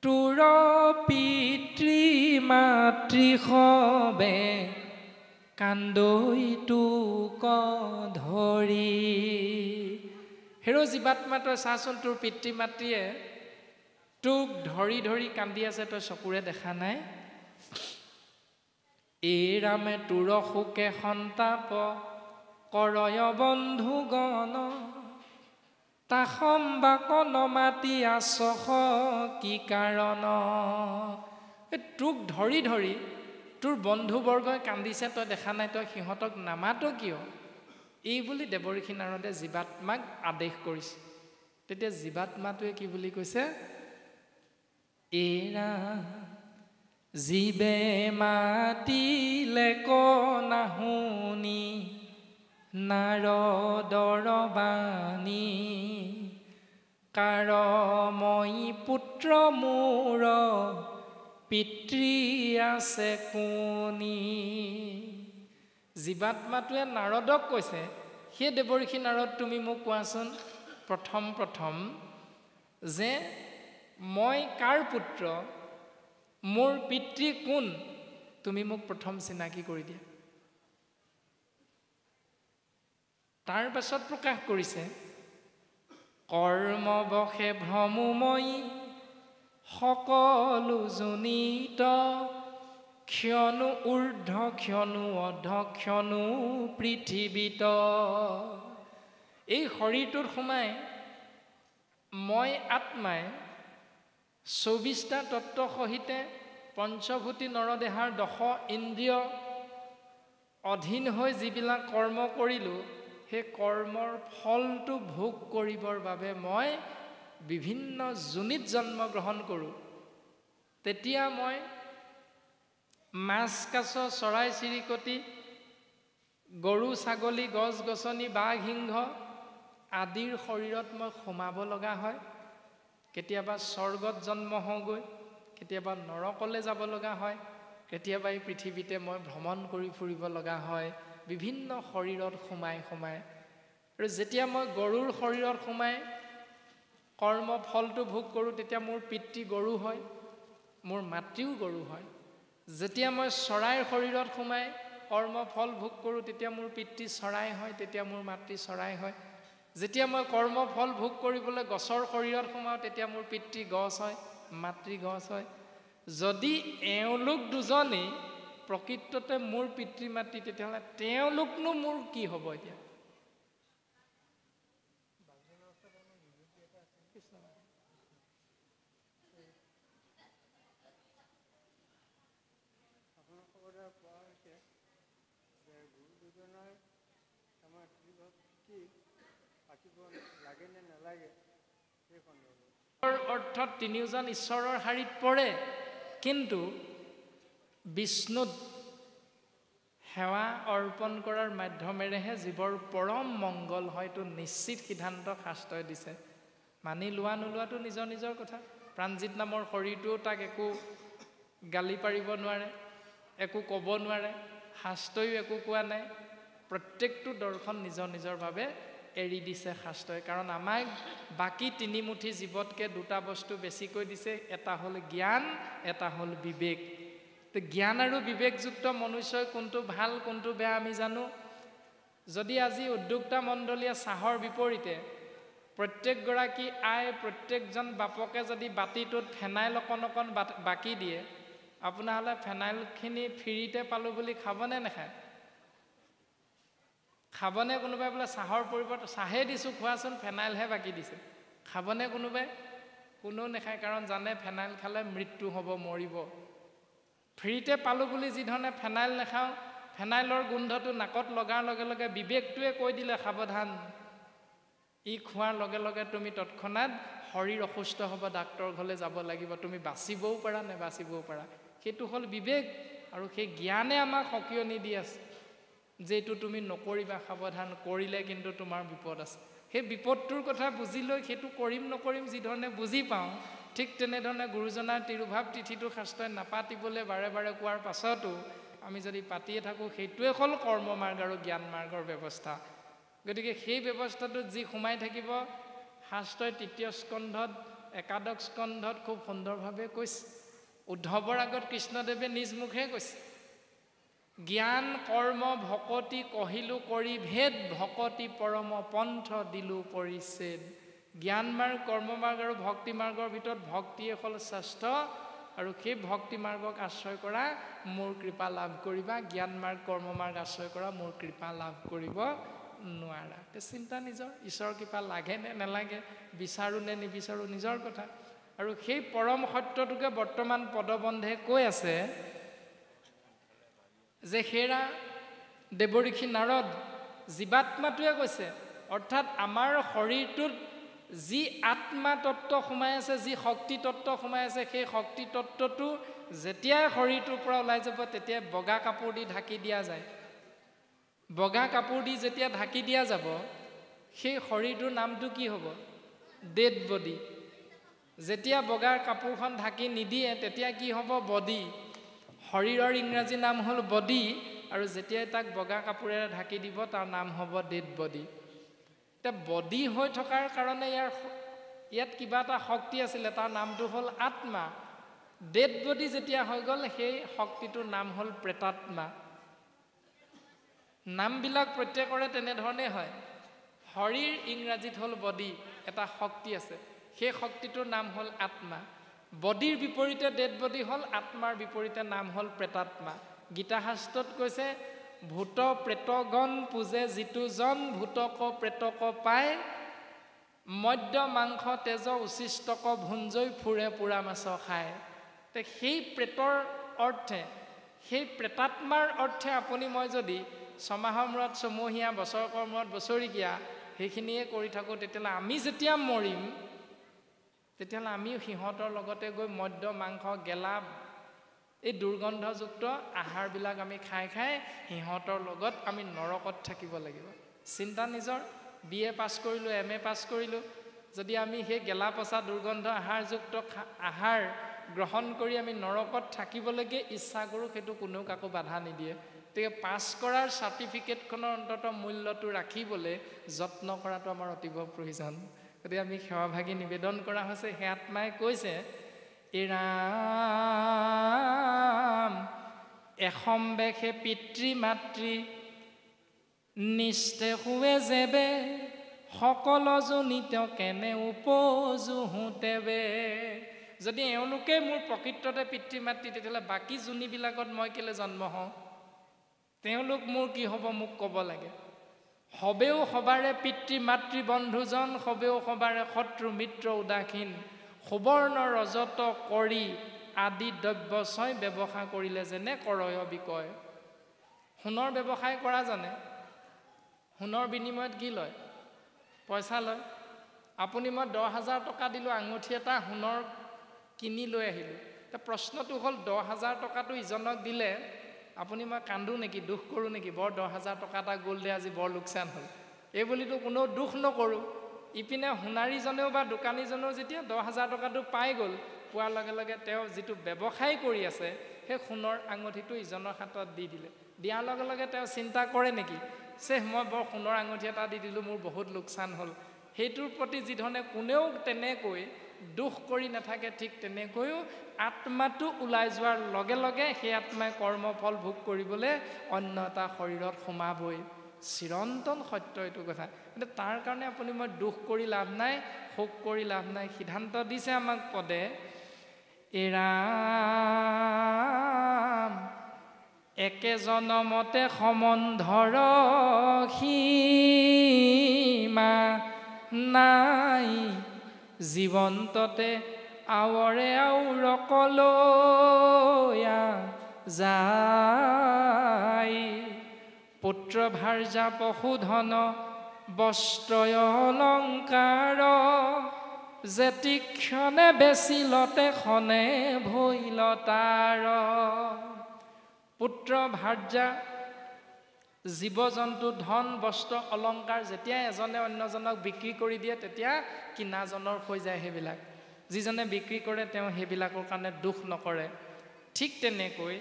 তোৰ পিতৃ মাতৃ সবে কান্দৈ তোক ধৰি হেৰ জীৱাত্মা তই চাচোন তোৰ পিতৃ মাতৃয়ে তোক ধৰি ধৰি কান্দি আছে তই চকুৰে দেখা নাই এই ৰামে তোৰ শোকে সন্তাপ কৰয় বন্ধুগণ তাসম্বাক নমাতি আছস কি কাৰণ তোক ধৰি ধৰি তোৰ বন্ধুবৰ্গই কান্দিছে তই দেখা নাই তই সিহঁতক নামাত কিয় এই বুলি দেৱঋষি নাৰদে জীৱাত্মাক আদেশ কৰিছে তেতিয়া জীৱাত্মাটোৱে কি বুলি কৈছে এৰা জীৱে মাতিলে ক নাহুনি নাৰদৰ বাণী কাৰ মই পুত্ৰ মোৰ পিতৃ আছে কোনি জীৱাত্মাটোৱে নাৰদক কৈছে সেই দেৱঋষি নাৰদ তুমি মোক কোৱাচোন প্ৰথম যে মই কাৰ পুত্ৰ মোৰ পিতৃ কোন তুমি মোক প্ৰথম চিনাকি কৰি দিয়া তাৰ পাছত প্ৰকাশ কৰিছে কৰ্মবশে ভ্ৰমময়ী সকলো জনিত ক্ষণো ঊৰ্ধ্ব ক্ষণো অধ ক্ষণো পৃথিৱীত এই শৰীৰটোত সোমাই মই আত্মাই 24টা তত্ত্ব সহিতে পঞ্চভূতি নৰদেহাৰ 10 ইন্দ্ৰিয় অধীন হৈ যিবিলাক কৰ্ম কৰিলোঁ সেই কৰ্মৰ ফলটো ভোগ কৰিবৰ বাবে মই বিভিন্ন যোনিত জন্ম গ্ৰহণ কৰোঁ তেতিয়া মই মাছ কাছ চৰাই চিৰিকটি গৰু ছাগলী গছ গছনি বাঘ সিংহ আদিৰ শৰীৰত মই সোমাব লগা হয় কেতিয়াবা স্বৰ্গত জন্ম হওঁগৈ কেতিয়াবা নৰকলৈ যাব লগা হয় কেতিয়াবা এই পৃথিৱীতে মই ভ্ৰমণ কৰি ফুৰিব লগা হয় বিভিন্ন শৰীৰত সোমাই সোমাই আৰু যেতিয়া মই গৰুৰ শৰীৰত সোমাই কৰ্ম ফলটো ভোগ কৰোঁ তেতিয়া মোৰ পিতৃ গৰু হয় মোৰ মাতৃও গৰু হয় যেতিয়া মই চৰাইৰ শৰীৰত সোমাই কৰ্ম ফল ভোগ কৰোঁ তেতিয়া মোৰ পিতৃ চৰাই হয় তেতিয়া মোৰ মাতৃ চৰাই হয় যেতিয়া মই কৰ্ম ফল ভোগ কৰিবলৈ গছৰ শৰীৰত সোমাওঁ তেতিয়া মোৰ পিতৃ গছ হয় মাতৃ গছ হয় যদি এওঁলোক দুজনেই প্ৰকৃততে মোৰ পিতৃ মাতৃ তেতিয়াহ'লে তেওঁলোকনো মোৰ কি হ'ব এতিয়া অৰ্থত তিনিওজন ঈশ্বৰৰ শাৰীত পৰে কিন্তু বিষ্ণুত সেৱা অৰ্পণ কৰাৰ মাধ্যমেৰেহে জীৱৰ পৰম মংগল হয়তো নিশ্চিত সিদ্ধান্ত শাস্ত্ৰই দিছে মানি লোৱা নোলোৱাটো নিজৰ নিজৰ কথা প্ৰাণজিত নামৰ শৰীৰটোও তাক একো গালি পাৰিব নোৱাৰে একো ক'ব নোৱাৰে শাস্ত্ৰইও একো কোৱা নাই প্ৰত্যেকটো দৰ্শন নিজৰ নিজৰ বাবে এৰি দিছে শাস্ত্ৰই কাৰণ আমাক বাকী তিনিমুঠি জীৱতকৈ দুটা বস্তু বেছিকৈ দিছে এটা হ'ল জ্ঞান এটা হ'ল বিবেক তো জ্ঞান আৰু বিবেকযুক্ত মনুষ্যই কোনটো ভাল কোনটো বেয়া আমি জানো যদি আজি উদ্যোক্তা মণ্ডলীয়ে চাহৰ বিপৰীতে প্ৰত্যেকগৰাকী আই প্ৰত্যেকজন বাপকে যদি বাতিটোত ফেনাইল অকণ অকণ বাকি দিয়ে আপোনাহ'লে ফেনাইলখিনি ফ্ৰীতে পালোঁ বুলি খাবনে নাখায় খাবনে কোনোবাই বোলে চাহৰ পৰিৱৰ্তে চাহে দিছোঁ খোৱাচোন ফেনাইলহে বাকি দিছে খাবনে কোনোবাই কোনেও নাখায় কাৰণ জানে ফেনাইল খালে মৃত্যু হ'ব মৰিব ফ্ৰীতে পালোঁ বুলি যিধৰণে ফেনাইল নাখাওঁ ফেনাইলৰ গোন্ধটো নাকত লগাৰ লগে লগে বিবেকটোৱে কৈ দিলে সাৱধান ই খোৱাৰ লগে লগে তুমি তৎক্ষণাত শৰীৰ অসুস্থ হ'ব ডাক্তৰ ঘৰলৈ যাব লাগিব তুমি বাচিবও পাৰা নেবাচিবও পাৰা সেইটো হ'ল বিবেক আৰু সেই জ্ঞানে আমাক সকিয়নি দি আছে যে এইটো তুমি নকৰিবা সাৱধান কৰিলে কিন্তু তোমাৰ বিপদ আছে সেই বিপদটোৰ কথা বুজি লৈ সেইটো কৰিম নকৰিম যিধৰণে বুজি পাওঁ ঠিক তেনেধৰণে গুৰুজনাৰ তিৰুভাৱ তিথিটো শাস্ত্ৰই নাপাতিবলৈ বাৰে বাৰে কোৱাৰ পাছতো আমি যদি পাতিয়ে থাকোঁ সেইটোৱে হ'ল কৰ্ম মাৰ্গ আৰু জ্ঞান মাৰ্গৰ ব্যৱস্থা গতিকে সেই ব্যৱস্থাটোত যি সোমাই থাকিব শাস্ত্ৰই তৃতীয় স্কন্ধত একাদশ স্কন্ধত খুব সুন্দৰভাৱে কৈছে উদ্ধৱৰ আগত কৃষ্ণদেৱে নিজ মুখে কৈছে জ্ঞান কৰ্ম ভকতি কহিলো কৰি ভেদ ভকতি পৰম পন্থ দিলো পৰিচ্ছেদ জ্ঞান মাৰ্গ কৰ্ম মাৰ্গ আৰু ভক্তি মাৰ্গৰ ভিতৰত ভক্তিয়ে হ'ল শ্ৰেষ্ঠ আৰু সেই ভক্তি মাৰ্গক আশ্ৰয় কৰা মোৰ কৃপা লাভ কৰিবা জ্ঞান মাৰ্গ কৰ্ম মাৰ্গ আশ্ৰয় কৰা মোৰ কৃপা লাভ কৰিব নোৱাৰা তে চিন্তা নিজৰ ঈশ্বৰৰ কৃপা লাগে নে নালাগে বিচাৰোঁ নে নিবিচাৰোঁ নিজৰ কথা আৰু সেই পৰম সত্যটোকে বৰ্তমান পদবন্ধে কৈ আছে যে হেৰা দেৱঋষি নাৰদ জীৱাত্মাটোৱে কৈছে অৰ্থাৎ আমাৰ শৰীৰটোত যি আত্মা তত্ত্ব সোমাই আছে যি শক্তি তত্ত্ব সোমাই আছে সেই শক্তি তত্ত্বটো যেতিয়াই শৰীৰটোৰ পৰা ওলাই যাব তেতিয়াই বগা কাপোৰ দি ঢাকি দিয়া যায় বগা কাপোৰ দি যেতিয়া ঢাকি দিয়া যাব সেই শৰীৰটোৰ নামটো কি হ'ব ডেড বডি যেতিয়া বগা কাপোৰখন ঢাকি নিদিয়ে তেতিয়া কি হ'ব বডি শৰীৰৰ ইংৰাজী নাম হ'ল বডি আৰু যেতিয়াই তাক বগা কাপোৰেৰে ঢাকি দিব তাৰ নাম হ'ব ডেড বডি এতিয়া বডি হৈ থকাৰ কাৰণে ইয়াত কিবা এটা শক্তি আছিলে তাৰ নামটো হ'ল আত্মা ডেড বডি যেতিয়া হৈ গ'ল সেই শক্তিটোৰ নাম হ'ল প্ৰেতাত্মা নামবিলাক প্ৰত্যেকৰে তেনেধৰণে হয় শৰীৰ ইংৰাজীত হ'ল বডি এটা শক্তি আছে সেই শক্তিটোৰ নাম হ'ল আত্মা বডিৰ বিপৰীতে ডেড বডি হ'ল আত্মাৰ বিপৰীতে নাম হ'ল প্ৰেতাত্মা গীতা শাস্ত্ৰত কৈছে ভূত প্ৰেতগণ পূজে যিটো জন ভূতক প্ৰেতক পায় মদ্য মাংস তেজ উচিষ্টক ভুঞ্জৈ ফুৰে পুৰা মাছ খায় তে সেই প্ৰেতৰ অৰ্থে সেই প্ৰেতাত্মাৰ অৰ্থে আপুনি মই যদি ছমাহৰ মূৰত ছমহীয়া বছৰকৰ মূৰত বছৰিকীয়া সেইখিনিয়ে কৰি থাকোঁ তেতিয়াহ'লে আমি যেতিয়া মৰিম তেতিয়াহ'লে আমিও সিহঁতৰ লগতে গৈ মদ্য মাংস গেলা এই দুৰ্গন্ধযুক্ত আহাৰবিলাক আমি খাই খাই সিহঁতৰ লগত আমি নৰকত থাকিব লাগিব চিন্তা নিজৰ BA পাছ কৰিলোঁ MA পাছ কৰিলোঁ যদি আমি সেই গেলা পচা দুৰ্গন্ধ আহাৰযুক্ত আহাৰ গ্ৰহণ কৰি আমি নৰকত থাকিবলৈকে ইচ্ছা কৰোঁ, সেইটো কোনেও কাকো বাধা নিদিয়ে। গতিকে পাছ কৰাৰ চাৰ্টিফিকেটখনৰ অন্তত মূল্যটো ৰাখিবলৈ যত্ন কৰাটো আমাৰ অতীৱ প্ৰয়োজন। গতিকে আমি সেৱাভাগী নিবেদন কৰা হৈছে, সেই আত্মাই কৈছে, এই ৰাম এসম্বেশে পিতৃ মাতৃ নিষ্ঠে শুৱে যেবে, সকল জনিত কেনে উপজোহোঁতেবে। যদি এওঁলোকে মোৰ প্ৰকৃততে পিতৃ মাতৃ, তেতিয়াহ'লে বাকী যোনিবিলাকত মই কেলৈ জন্ম হওঁ? তেওঁলোক মোৰ কি হ'ব মোক ক'ব লাগে। সবেও সবাৰে পিতৃ মাতৃ বন্ধুজন, সবেও সবাৰে শত্ৰু মিত্ৰ উদাসীন, সুবৰ্ণ ৰজত কৰি আদি দ্ৰব্যচয় ব্যৱসায় কৰিলে যেনে কৰয় বিকয়। সোণৰ ব্যৱসায় কৰা জানে, সোণৰ বিনিময়ত কি লয়? পইচা লয়। আপুনি মই 10,000 টকা দিলোঁ, আঙুঠি এটা সোণৰ কিনি লৈ আহিলোঁ। এতিয়া প্ৰশ্নটো হ'ল 10,000 টকাটো ইজনক দিলে আপুনি মই কান্দো নেকি, দুখ কৰোঁ নেকি? বৰ 10,000 টকা এটা গ'ল দে, আজি বৰ লোকচান হ'ল, এই বুলিতো কোনেও দুখ নকৰোঁ। ইপিনে সোণাৰীজনেও বা দোকানীজনেও যেতিয়া 10,000 টকাটো পাই গ'ল, পোৱাৰ লগে লগে তেওঁ যিটো ব্যৱসায় কৰি আছে সেই সোণৰ আঙুঠিটো ইজনৰ হাতত দি দিলে। দিয়াৰ লগে লগে তেওঁ চিন্তা কৰে নেকি, মই বৰ সোণৰ আঙুঠি এটা দি দিলোঁ, মোৰ বহুত লোকচান হ'ল। সেইটোৰ প্ৰতি যিধৰণে কোনেও তেনেকৈ দুখ কৰি নাথাকে, ঠিক তেনেকৈও আত্মাটো ওলাই যোৱাৰ লগে লগে সেই আত্মাই কৰ্মফল ভোগ কৰিবলৈ অন্য এটা শৰীৰত সোমাবই। চিৰন্তন সত্য এইটো কথা। কিন্তু তাৰ কাৰণে আপুনি মই দুখ কৰি লাভ নাই, শোক কৰি লাভ নাই। সিদ্ধান্ত দিছে আমাক পদে, এই ৰাম একে জনমতে সম্বন্ধৰ সীমা নাই, জীৱন্ততে আৱৰে আউৰকলৈয়া যায়। পুত্ৰ ভাৰ্যা পশুধন বস্ত্ৰয় অলংকাৰ, যেতিক্ষণে বেচিলতে খনে ভৈলতাৰ। পুত্ৰ ভাৰ্যা জীৱ জন্তু ধন বস্ত্ৰ অলংকাৰ যেতিয়া এজনে অন্যজনক বিক্ৰী কৰি দিয়ে, তেতিয়া কিনাজনৰ হৈ যায় সেইবিলাক। যিজনে বিক্ৰী কৰে তেওঁ সেইবিলাকৰ কাৰণে দুখ নকৰে। ঠিক তেনেকৈ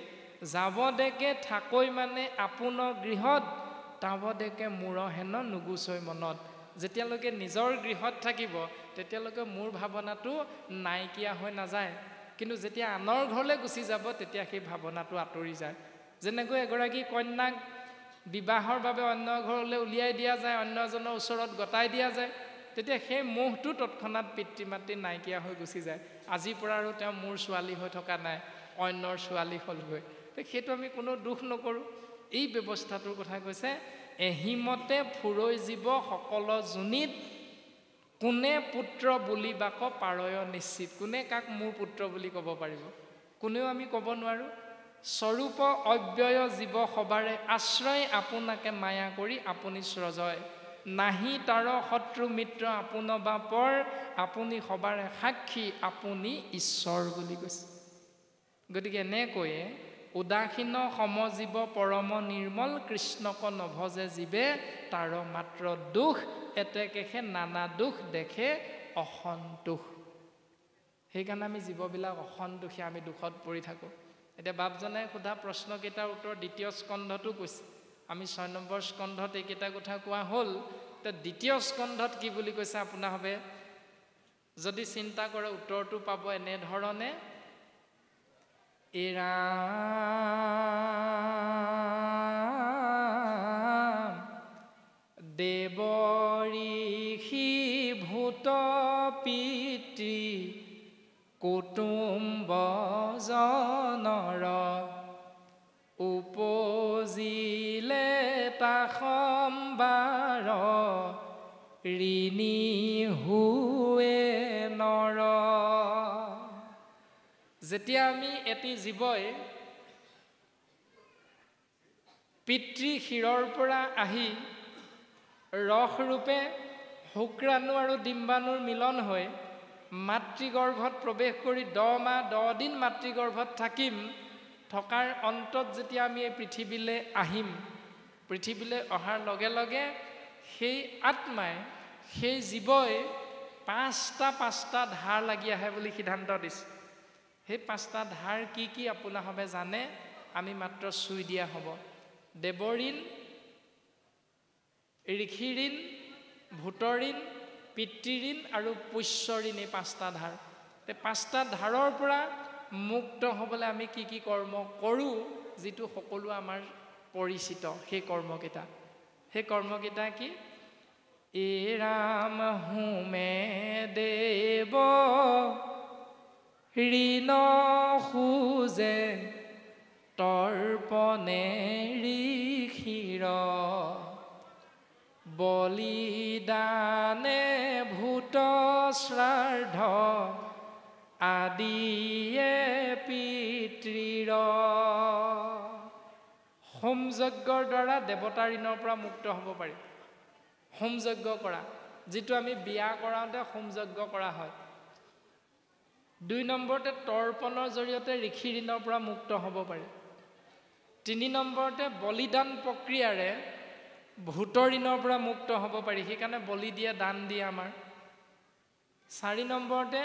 যাৱদেকে থাকৈ মানে আপোনৰ গৃহত, তাৱদেকে মূৰ হেন নুগুচৈ মনত। যেতিয়ালৈকে নিজৰ গৃহত থাকিব তেতিয়ালৈকে মোৰ ভাৱনাটো নাইকিয়া হৈ নাযায়, কিন্তু যেতিয়া আনৰ ঘৰলৈ গুচি যাব তেতিয়া সেই ভাৱনাটো আঁতৰি যায়। যেনেকৈ এগৰাকী কন্যাক বিবাহৰ বাবে অন্য ঘৰলৈ উলিয়াই দিয়া যায়, অন্য এজনৰ ওচৰত গতাই দিয়া যায়, তেতিয়া সেই মোহটো তৎক্ষণাত পিতৃ মাতৃ নাইকিয়া হৈ গুচি যায়। আজিৰ পৰা আৰু তেওঁ মোৰ ছোৱালী হৈ থকা নাই, অন্যৰ ছোৱালী হ'লগৈ। সেইটো আমি কোনো দুখ নকৰোঁ। এই ব্যৱস্থাটোৰ কথা কৈছে, এহিমতে ফুৰৈ জীৱ সকল যোনিত, কোনে পুত্ৰ বুলিবাক পাৰয় নিশ্চিত। কোনে কাক মোৰ পুত্ৰ বুলি ক'ব পাৰিব? কোনেও আমি ক'ব নোৱাৰোঁ। স্বৰূপ অব্যয় জীৱ সবাৰে আশ্ৰয়, আপোনাকে মায়া কৰি আপুনি স্ৰজয়। নাহি তাৰ শত্ৰু মিত্ৰ আপোন বাপৰ, আপুনি সবাৰে সাক্ষী আপুনি ঈশ্বৰ বুলি কৈছে। গতিকে এনেকৈয়ে উদাসীন সমজীৱ পৰম নিৰ্মল, কৃষ্ণক নভজে জীৱে তাৰ মাত্ৰ দুখ, এতেকেহে নানা দুখ দেখে অসন্তোষ। সেইকাৰণে আমি জীৱবিলাক অসন্তোষী, আমি দুখত পৰি থাকোঁ। এতিয়া বাপজনে সোধা প্ৰশ্নকেইটাৰ উত্তৰ দ্বিতীয় স্কন্ধতো কৈছে। আমি 6 নম্বৰ স্কন্ধত এইকেইটা কথা কোৱা হ'ল। এতিয়া দ্বিতীয় স্কন্ধত কি বুলি কৈছে আপোনাৰভাৱে যদি চিন্তা কৰে উত্তৰটো পাব এনেধৰণে, এই ৰাম দেৱ ঋষি ভূত পিতৃ কুটুম্ব জনৰ, উপজিলে তা সম্বাৰ, ঋণী হুৱে নৰ। যেতিয়া আমি এটি জীৱই পিতৃ শিৰৰ পৰা আহি ৰসৰূপে শুক্ৰাণু আৰু ডিম্বাণুৰ মিলন হৈ মাতৃগৰ্ভত প্ৰৱেশ কৰি 10 মাহ 10 দিন মাতৃগৰ্ভত থাকিম, থকাৰ অন্তত যেতিয়া আমি এই পৃথিৱীলৈ আহিম, পৃথিৱীলৈ অহাৰ লগে লগে সেই আত্মাই, সেই জীৱই 5টা ধাৰ লাগি আহে বুলি সিদ্ধান্ত দিছে। সেই 5টা ধাৰ কি আপোনালোকে জানে আমি মাত্ৰ চুই দিয়া হ'ব দেৱঋণ ঋষিঋণ ভূতঋণ পিতৃঋণ আৰু পুষ্যঋণ এই 5টা ধাৰ এই 5টা ধাৰৰ পৰা মুক্ত হ'বলৈ আমি কি কৰ্ম কৰোঁ যিটো সকলো আমাৰ পৰিচিত সেই কৰ্মকেইটা কি এ ৰাম হোমে দেৱ ঋণ খুজে তৰ্পণে ঋষিৰ বলিদানে ভূত শ্ৰাদ্ধ আদিয়ে পিতৃৰ হোম যজ্ঞৰ দ্বাৰা দেৱতা ঋণৰ পৰা মুক্ত হ'ব পাৰি হোম যজ্ঞ কৰা যিটো আমি বিয়া কৰাওঁতে হোম যজ্ঞ কৰা হয় 2 নম্বৰতে তৰ্পণৰ জৰিয়তে ঋষি ঋণৰ পৰা মুক্ত হ'ব পাৰি 3 নম্বৰতে বলিদান প্ৰক্ৰিয়াৰে ভূত ঋণৰ পৰা মুক্ত হ'ব পাৰি সেইকাৰণে বলি দিয়ে দান দিয়ে আমাৰ 4 নম্বৰতে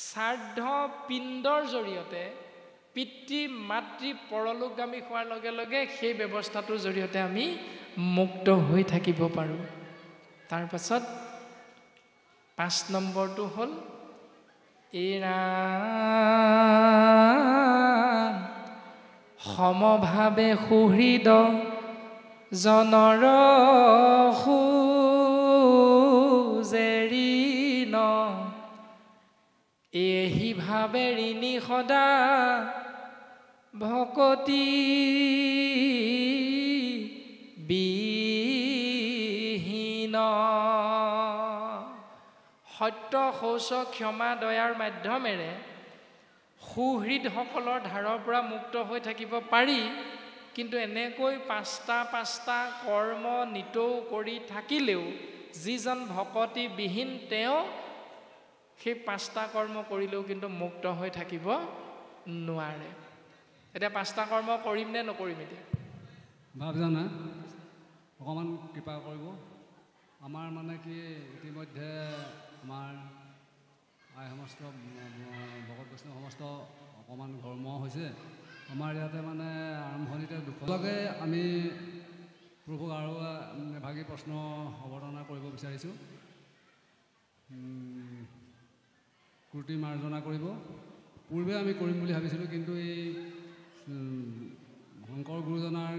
শ্ৰাদ্ধ পিণ্ডৰ জৰিয়তে পিতৃ মাতৃ পৰলোকগামী হোৱাৰ লগে লগে সেই ব্যৱস্থাটোৰ জৰিয়তে আমি মুক্ত হৈ থাকিব পাৰোঁ তাৰ পাছত 5 নম্বৰটো হ'ল এৰা সমভাৱে সুহৃদ জনৰ খুজে ঋণ এহি ভাৱে ঋণী সদা ভকতি বিহীন সত্য শৌচ ক্ষমা দয়াৰ মাধ্যমেৰে সুহৃদসকলৰ ধাৰৰ পৰা মুক্ত হৈ থাকিব পাৰি কিন্তু এনেকৈ 5টা কৰ্ম নিতৌ কৰি থাকিলেও যিজন ভকতি বিহীন তেওঁ সেই 5টা কৰ্ম কৰিলেও কিন্তু মুক্ত হৈ থাকিব নোৱাৰে এতিয়া 5টা কৰ্ম কৰিম নে নকৰিম এতিয়া ভাবজানা অকমান কৃপা কৰিব আমাৰ মানে কি ইতিমধ্যে আমাৰ আই সমস্ত ভকত বৈষ্ণৱ সমস্ত অকমান ঘৰমুৱা হৈছে আমাৰ ইয়াতে মানে আৰম্ভণিতে দুখলগে আমি প্ৰভুক আৰু নেভাগী প্ৰশ্ন অৱতাৰণা কৰিব বিচাৰিছোঁ কূৰ্তি মাৰ্জনা কৰিব পূৰ্বে আমি কৰিম বুলি ভাবিছিলোঁ কিন্তু এই শংকৰ গুৰুজনাৰ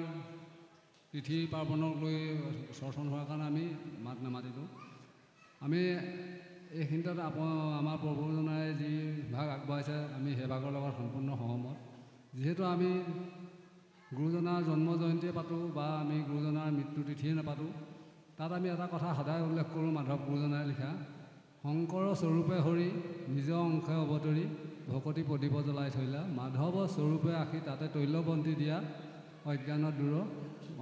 তিথি পাৰ্বণক লৈ চৰ্চন হোৱাৰ কাৰণে আমি মাত নামাতিলোঁ আমি এইখিনিতে আমাৰ প্ৰভুজনাই যি ভাগ আগবঢ়াইছে আমি সেই ভাগৰ লগত সম্পূৰ্ণ সহমত যিহেতু আমি গুৰুজনাৰ জন্ম জয়ন্তীয়ে পাতোঁ বা আমি গুৰুজনাৰ মৃত্যু তিথিয়ে নাপাতোঁ তাত আমি এটা কথা সদায় উল্লেখ কৰোঁ মাধৱ গুৰুজনাই লিখা শংকৰ স্বৰূপে হৰি নিজ অংশে অৱতৰি ভকতি প্ৰদীপ জ্বলাই থৈলা মাধৱ স্বৰূপে আহি তাতে তৈলবন্তি দিয়া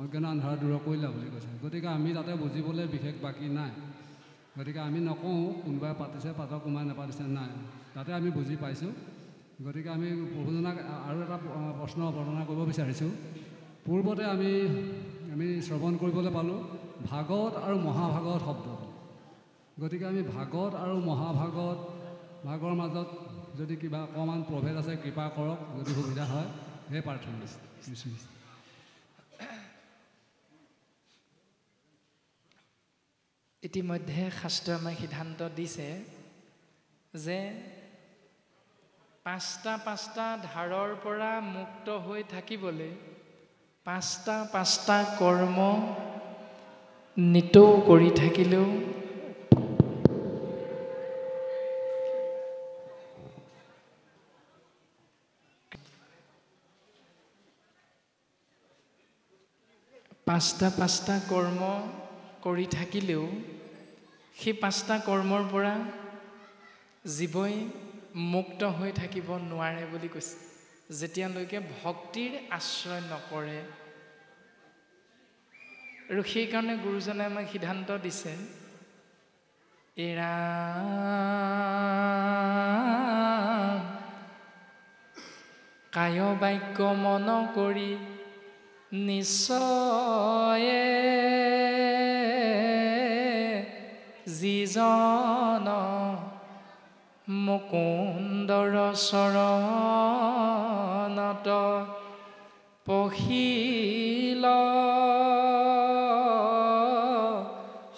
অজ্ঞান আন্ধাৰ দূৰ কৰিলা বুলি কৈছে গতিকে আমি তাতে বুজিবলৈ বিশেষ বাকী নাই গতিকে আমি নকওঁ কোনোবাই পাতিছে পাতক কোনোবাই নাপাতিছে নাই তাতে আমি বুজি পাইছোঁ গতিকে আমি প্ৰভুজনাক আৰু এটা প্ৰশ্ন অৱতাৰণা কৰিব বিচাৰিছোঁ পূৰ্বতে আমি শ্ৰৱণ কৰিবলৈ পালোঁ ভাগৱত আৰু মহাভাগৱত শব্দ গতিকে আমি ভাগৱত আৰু মহাভাগৱত ভাগৰ মাজত যদি কিবা অকণমান প্ৰভেদ আছে কৃপা কৰক যদি সুবিধা হয় সেই প্ৰাৰ্থনা ইতিমধ্যে শাস্ত্ৰই আমাক সিদ্ধান্ত দিছে যে 5টা ধাৰৰ পৰা মুক্ত হৈ থাকিবলৈ 5টা কৰ্ম নিতৌ কৰি থাকিলেও পাঁচটা কৰ্ম কৰি থাকিলেও সেই 5টা কৰ্মৰ পৰা জীৱই মুক্ত হৈ থাকিব নোৱাৰে বুলি কৈছে যেতিয়ালৈকে ভক্তিৰ আশ্ৰয় নকৰে আৰু সেইকাৰণে গুৰুজনে আমাক সিদ্ধান্ত দিছে এৰা কায় বাক্য মন কৰি নিশ্চয়ে যিজন মুকুন্দৰ চৰণত পখিল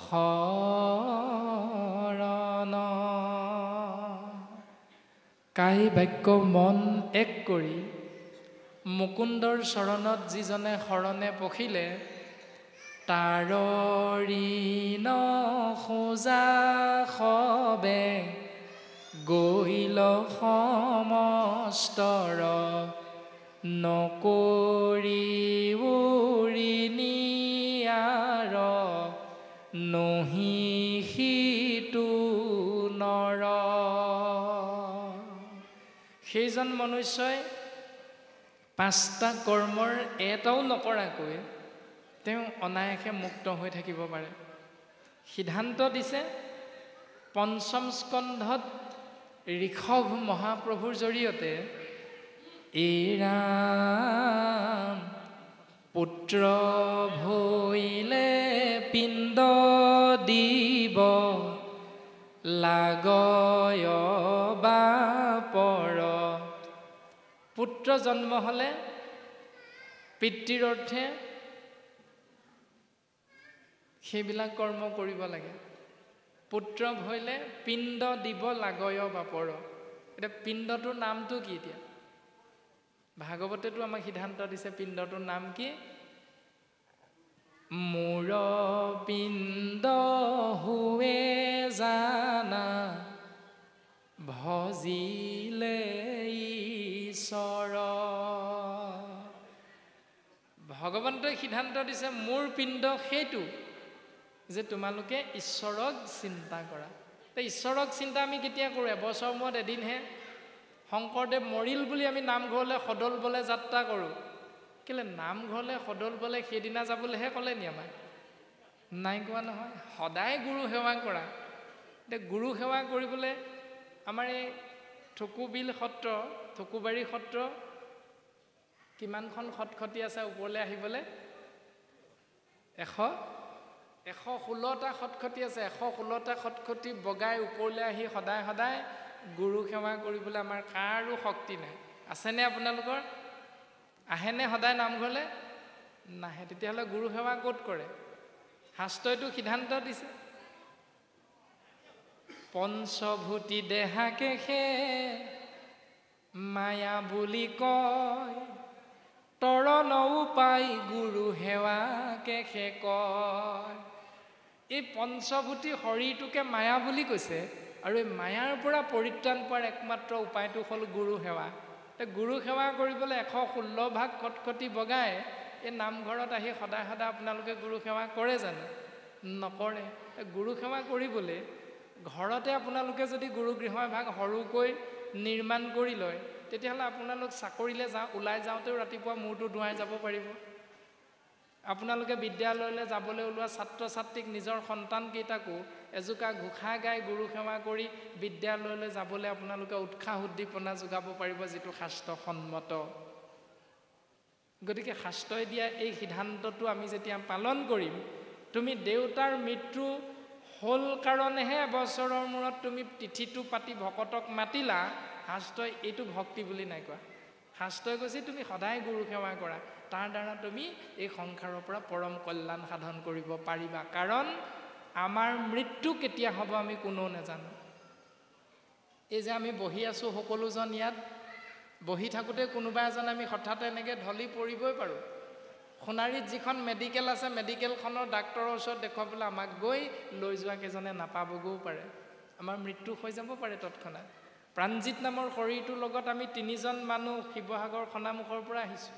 শৰণ। কাই বাক্য মন এক কৰি মুকুন্দৰ চৰণত যিজনে শৰণে পখিলে, তাৰ ঋণ খোজা সবে গৈল সমস্তৰ, নকৰি উৰিনিয়াৰ নহি সিটো নৰ। সেইজন মনুষ্যই 5টা কৰ্মৰ এটাও নকৰাকৈ তেওঁ অনায়াসে মুক্ত হৈ থাকিব পাৰে। সিদ্ধান্ত দিছে 5ম স্কন্ধত ঋষভ মহাপ্ৰভুৰ জৰিয়তে, এই ৰাম পুত্ৰ ভৈলে পিণ্ড দিব, লাগয় বাপৰ। পুত্ৰ জন্ম হ'লে পিতৃৰ অৰ্থে সেইবিলাক কৰ্ম কৰিব লাগে। পুত্ৰ ভৈলে পিণ্ড দিব, লাগয় বাপৰ। এতিয়া পিণ্ডটোৰ নামটো কি? এতিয়া ভাগৱতেতো আমাক সিদ্ধান্ত দিছে পিণ্ডটোৰ নাম কি? মোৰ পিণ্ড হুৱে জানা, ভজিলে ঈশ্বৰ। ভগৱন্তই সিদ্ধান্ত দিছে মোৰ পিণ্ড সেইটো যে তোমালোকে ঈশ্বৰক চিন্তা কৰা। ঈশ্বৰক চিন্তা আমি কেতিয়া কৰোঁ? এবছৰ মূৰত এদিনহে। শংকৰদেৱ মৰিল বুলি আমি নামঘৰলৈ সদল বলে যাত্ৰা কৰোঁ। কেলে? নামঘৰলৈ সদল বলে সেইদিনা যাবলৈহে ক'লে নি আমাক? নাই কোৱা নহয়। সদায় গুৰু সেৱা কৰা। এতিয়া গুৰু সেৱা কৰিবলৈ আমাৰ এই থকুবিল সত্ৰ, থকুবাৰী সত্ৰ কিমানখন খটখটি আছে ওপৰলৈ আহিবলৈ? 116টা খটখটি আছে। 116টা খটখটি বগাই ওপৰলৈ আহি সদায় সদায় গুৰু সেৱা কৰিবলৈ আমাৰ কাৰো শক্তি নাই। আছেনে আপোনালোকৰ? আহেনে সদায় নামঘৰলৈ? নাহে। তেতিয়াহ'লে গুৰু সেৱা ক'ত কৰে? শাস্ত্ৰইতো সিদ্ধান্ত দিছে, পঞ্চভূতি দেহাকে সে মায়া বুলি কয়, তৰণ উপায় গুৰু সেৱাকে সে কয়। এই পঞ্চভূতি শৰীৰটোকে মায়া বুলি কৈছে, আৰু এই মায়াৰ পৰা পৰিত্ৰাণ পোৱাৰ একমাত্ৰ উপায়টো হ'ল গুৰু সেৱা। গুৰু সেৱা কৰিবলৈ 116 ভাগ খটখটি বগাই এই নামঘৰত আহি সদায় সদায় আপোনালোকে গুৰু সেৱা কৰে জানো? নকৰে। গুৰু সেৱা কৰিবলৈ ঘৰতে আপোনালোকে যদি গুৰুগৃহ এভাগ সৰুকৈ নিৰ্মাণ কৰি লয়, তেতিয়াহ'লে আপোনালোক চাকৰিলৈ ওলাই যাওঁতেও ৰাতিপুৱা মূৰটো ধুৱাই যাব পাৰিব। আপোনালোকে বিদ্যালয়লৈ যাবলৈ ওলোৱা ছাত্ৰ ছাত্ৰীক, নিজৰ সন্তানকেইটাকো এজোকা ঘোষা গাই গুৰু সেৱা কৰি বিদ্যালয়লৈ যাবলৈ আপোনালোকে উৎসাহ উদ্দীপনা যোগাব পাৰিব, যিটো শাস্ত্ৰসন্মত। গতিকে শাস্ত্ৰই দিয়া এই সিদ্ধান্তটো আমি যেতিয়া পালন কৰিম, তুমি দেউতাৰ মৃত্যু হ'ল কাৰণেহে এবছৰৰ মূৰত তুমি তিথিটো পাতি ভকতক মাতিলা, শাস্ত্ৰই এইটো ভক্তি বুলি নাই কোৱা। শাস্ত্ৰই কৈছে তুমি সদায় গুৰু সেৱা কৰা, তাৰ দ্বাৰা তুমি এই সংসাৰৰ পৰা পৰম কল্যাণ সাধন কৰিব পাৰিবা। কাৰণ আমাৰ মৃত্যু কেতিয়া হ'ব আমি কোনেও নাজানো। এই যে আমি বহি আছোঁ সকলোজন ইয়াত, বহি থাকোঁতে কোনোবা এজন আমি হঠাৎ এনেকৈ ঢলি পৰিবই পাৰোঁ। সোণাৰীত যিখন মেডিকেল আছে, মেডিকেলখনৰ ডাক্তৰৰ ওচৰত দেখুৱাবলৈ আমাক গৈ লৈ যোৱা কেইজনে নাপাবগৈও পাৰে। আমাৰ মৃত্যু হৈ যাব পাৰে তৎক্ষণাত। প্ৰাণজিৎ নামৰ শৰীৰটোৰ লগত আমি 3জন মানুহ শিৱসাগৰ খনামুখৰ পৰা আহিছোঁ।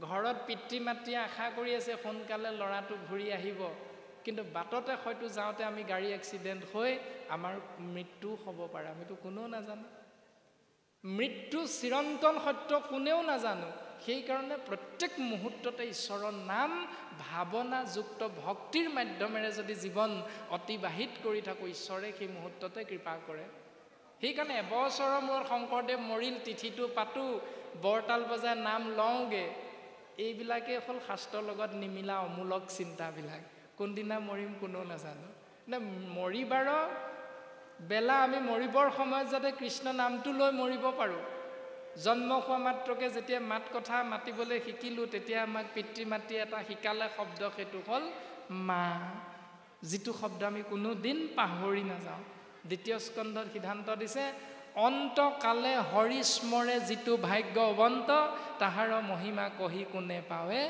ঘৰত পিতৃ মাতৃয়ে আশা কৰি আছে সোনকালে ল'ৰাটো ঘূৰি আহিব, কিন্তু বাটতে হয়তো যাওঁতে আমি গাড়ী এক্সিডেণ্ট হৈ আমাৰ মৃত্যু হ'ব পাৰে, আমিতো কোনেও নাজানো। মৃত্যু চিৰন্তন সত্য, কোনেও নাজানো। সেইকাৰণে প্ৰত্যেক মুহূৰ্ততে ঈশ্বৰৰ নাম ভাৱনাযুক্ত ভক্তিৰ মাধ্যমেৰে যদি জীৱন অতিবাহিত কৰি থাকোঁ, ঈশ্বৰে সেই মুহূৰ্ততে কৃপা কৰে। সেইকাৰণে এবছৰৰ মূৰত শংকৰদেৱ মৰিল, তিথিটো পাতোঁ, বৰতাল বজাই নাম লওঁগৈ, এইবিলাকেই হ'ল শাস্ত্ৰৰ লগত নিমিলা অমূলক চিন্তাবিলাক। কোনদিনা মৰিম কোনেও নাজানো। মৰিবাৰ বেলা আমি মৰিবৰ সময়ত যাতে কৃষ্ণ নামটো লৈ মৰিব পাৰোঁ। জন্ম হোৱা মাত্ৰকে যেতিয়া মাত কথা মাতিবলৈ শিকিলোঁ, তেতিয়া আমাক পিতৃ মাতৃ এটা শিকালে শব্দ, সেইটো হ'ল মা, যিটো শব্দ আমি কোনো দিন পাহৰি নাযাওঁ। দ্বিতীয় স্কন্ধত সিদ্ধান্ত দিছে, অন্তকালে হৰি স্মৰে যিটো ভাগ্য অৱন্ত, তাহাৰ মহিমা কহি কোনে পাৱে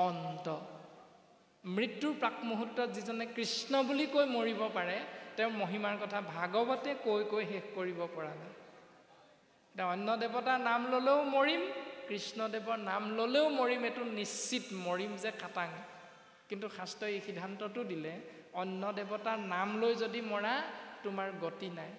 অন্ত। মৃত্যুৰ প্ৰাক মুহূৰ্তত যিজনে কৃষ্ণ বুলি কৈ মৰিব পাৰে, তেওঁৰ মহিমাৰ কথা ভাগৱতে কৈ কৈ শেষ কৰিব পৰা নাই। এতিয়া অন্য দেৱতাৰ নাম ল'লেও মৰিম, কৃষ্ণদেৱৰ নাম ল'লেও মৰিম, এইটো নিশ্চিত মৰিম যে খাটাং। কিন্তু শাস্ত্ৰই এই সিদ্ধান্তটো দিলে, অন্য দেৱতাৰ নাম লৈ যদি মৰা তোমাৰ গতি নাই,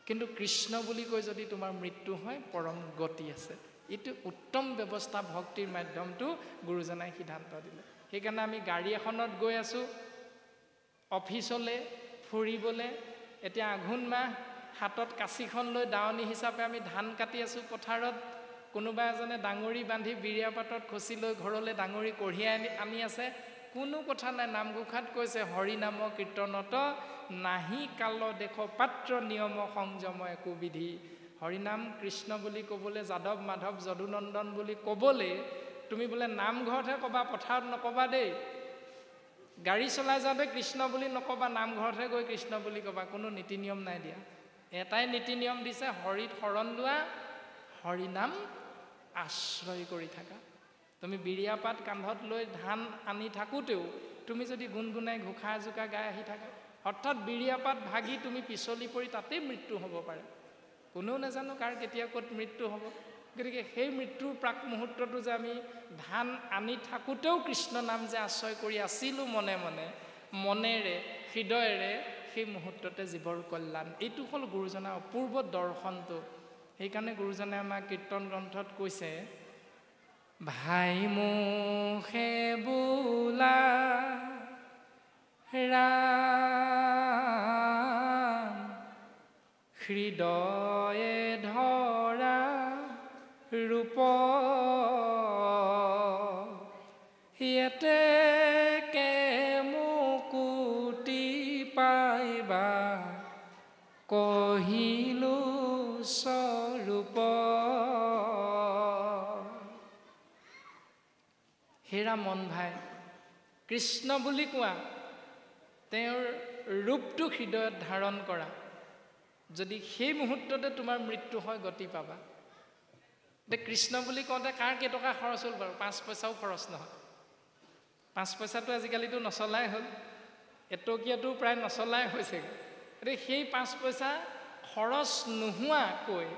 কিন্তু কৃষ্ণ বুলি কৈ যদি তোমাৰ মৃত্যু হয় পৰম গতি আছে। এইটো উত্তম ব্যৱস্থা, ভক্তিৰ মাধ্যমটো গুৰুজনাই সিদ্ধান্ত দিলে। সেইকাৰণে আমি গাড়ী এখনত গৈ আছোঁ অফিচলৈ ফুৰিবলৈ। এতিয়া আঘোণ মাহ, হাতত কাঁচিখন লৈ দাৱনী হিচাপে আমি ধান কাটি আছোঁ পথাৰত। কোনোবা এজনে ডাঙৰি বান্ধি বিৰিয়া পাতত খচি লৈ ঘৰলৈ ডাঙৰি কঢ়িয়াই আনি আছে। কোনো কথা নাই, নামঘোষাত কৈছে, হৰি নাম কীৰ্তনত নাহি কাল দেখ পাত্ৰ নিয়ম সংযম একো বিধি। হৰিনাম কৃষ্ণ বুলি ক'বলৈ, যাদৱ মাধৱ যদুনন্দন বুলি ক'বলৈ তুমি বোলে নামঘৰতহে ক'বা, পথাৰত নক'বা দেই। গাড়ী চলাই যাওঁতে কৃষ্ণ বুলি নক'বা, নামঘৰতহে গৈ কৃষ্ণ বুলি ক'বা। কোনো নীতি নিয়ম নাই দিয়া। এটাই নীতি নিয়ম দিছে, হৰিত শৰণ লোৱা, হৰিনাম আশ্ৰয় কৰি থাকা। তুমি বিৰিয়া পাত কান্ধত লৈ ধান আনি থাকোঁতেও তুমি যদি গুণগুণাই ঘোষা জোকা গাই আহি থাকা, অৰ্থাৎ বিৰিয়া পাত ভাগি তুমি পিছলি পৰি তাতেই মৃত্যু হ'ব পাৰে। কোনেও নাজানো কাৰ কেতিয়া ক'ত মৃত্যু হ'ব। গতিকে সেই মৃত্যুৰ প্ৰাক মুহূৰ্তটো যে আমি ধান আনি থাকোঁতেও কৃষ্ণ নাম যে আশ্ৰয় কৰি আছিলোঁ মনে মনে, মনেৰে, হৃদয়েৰে, সেই মুহূৰ্ততে জীৱৰ কল্যাণ। এইটো হ'ল গুৰুজনাৰ অপূৰ্ব দৰ্শনটো। সেইকাৰণে গুৰুজনে আমাক কীৰ্তন গ্ৰন্থত কৈছে, ভাই মুখে বোলা ৰাম, হৃদয়ে ধৰা ৰূপ, এতেকে মুকুতি পাইবা কহিলো স্বৰূপ। হেৰা মন ভাই, কৃষ্ণ বুলি কোৱা, তেওঁৰ ৰূপটো হৃদয়ত ধাৰণ কৰা। যদি সেই মুহূৰ্ততে তোমাৰ মৃত্যু হয়, গতি পাবা। এতিয়া কৃষ্ণ বুলি কওঁতে কাৰ কেইটকা খৰচ হ'ল বাৰু? 5 পইচাও খৰচ নহয়। 5 পইচাটো আজিকালিতো নচলাই হ'ল, এটকীয়াটো প্ৰায় নচলাই হৈছেগৈ। গতিকে সেই 5 পইচা খৰচ নোহোৱাকৈ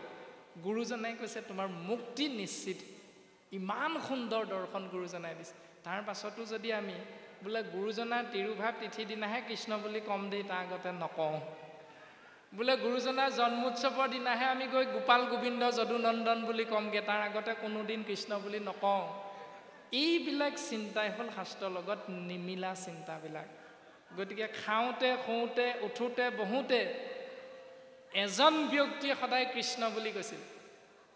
গুৰুজনাই কৈছে তোমাৰ মুক্তি নিশ্চিত। ইমান সুন্দৰ দৰ্শন গুৰুজনাই দিছে। তাৰ পাছতো যদি আমি বোলে গুৰুজনাৰ তিৰুভাৱ তিথি দিনাহে কৃষ্ণ বুলি কম দেই, তাৰ আগতে নকওঁ। বোলে গুৰুজনাৰ জন্মোৎসৱৰ দিনাহে আমি গৈ গোপাল গোবিন্দ যদুনন্দন বুলি কমগৈ, তাৰ আগতে কোনোদিন কৃষ্ণ বুলি নকওঁ। এইবিলাক চিন্তাই হ'ল শাস্ত্ৰৰ লগত নিমিলা চিন্তাবিলাক। গতিকে খাওঁতে, শুওঁতে, উঠোঁতে, বহোঁতে এজন ব্যক্তিয়ে সদায় কৃষ্ণ বুলি কৈছিল।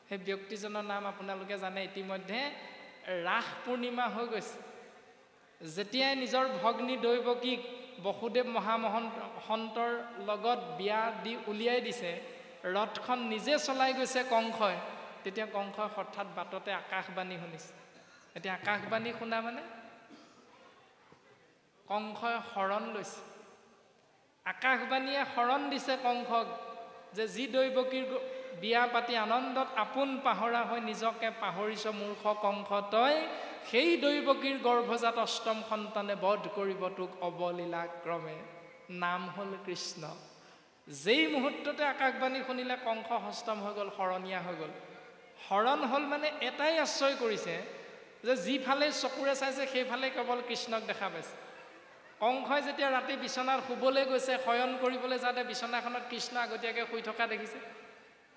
সেই ব্যক্তিজনৰ নাম আপোনালোকে জানে ইতিমধ্যে। ৰাস পূৰ্ণিমা হৈ গৈছে। যেতিয়াই নিজৰ ভগ্নী দৈৱকীক বসুদেৱ মহামহন্তৰ লগত বিয়া দি উলিয়াই দিছে, ৰথখন নিজে চলাই গৈছে কংসই, তেতিয়া কংসই হঠাৎ বাটতে আকাশবাণী শুনিছে। এতিয়া আকাশবাণী শুনা মানে কংসই শৰণ লৈছে। আকাশবাণীয়ে শৰণ দিছে কংসক যে যি দৈৱকীৰ বিয়া পাতি আনন্দত আপোন পাহৰা হৈ নিজকে পাহৰিছ মূৰ্খ কংস তই, সেই দৈৱকীৰ গৰ্ভজাত অষ্টম সন্তানে বধ কৰিব তোক অৱলীলা ক্ৰমে। নাম হ'ল কৃষ্ণ। যেই মুহূৰ্ততে আকাশবাণী শুনিলে কংস হস্তম হৈ গ'ল, শৰণীয়া হৈ গ'ল। শৰণ হ'ল মানে এটাই আশ্ৰয় কৰিছে যে যিফালে চকুৰে চাইছে সেইফালে কেৱল কৃষ্ণক দেখা পাইছে। কংসই যেতিয়া ৰাতি বিচনাত শুবলৈ গৈছে, শয়ন কৰিবলৈ যাতে বিচনাখনত কৃষ্ণ আগতীয়াকৈ শুই থকা দেখিছে।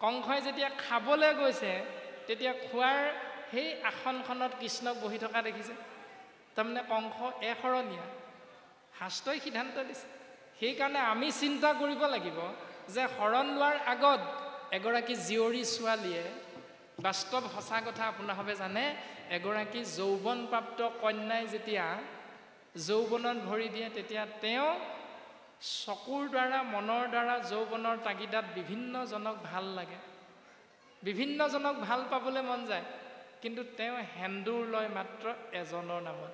কংসই যেতিয়া খাবলৈ গৈছে, তেতিয়া খোৱাৰ সেই আসনখনত কৃষ্ণক বহি থকা দেখিছে। তাৰমানে কংস এশৰণীয়া। শাস্ত্ৰই সিদ্ধান্ত দিছে। সেইকাৰণে আমি চিন্তা কৰিব লাগিব যে শৰণ লোৱাৰ আগত এগৰাকী জীয়ৰী ছোৱালীয়ে, বাস্তৱ সঁচা কথা আপোনাৰভাৱে জানে, এগৰাকী যৌৱনপ্ৰাপ্ত কন্যাই যেতিয়া যৌৱনত ভৰি দিয়ে, তেতিয়া তেওঁ চকুৰ দ্বাৰা মনৰ দ্বাৰা যৌৱনৰ তাগিদাত বিভিন্নজনক ভাল লাগে, বিভিন্নজনক ভাল পাবলৈ মন যায়, কিন্তু তেওঁ সেন্দুৰ লয় মাত্ৰ এজনৰ নামত।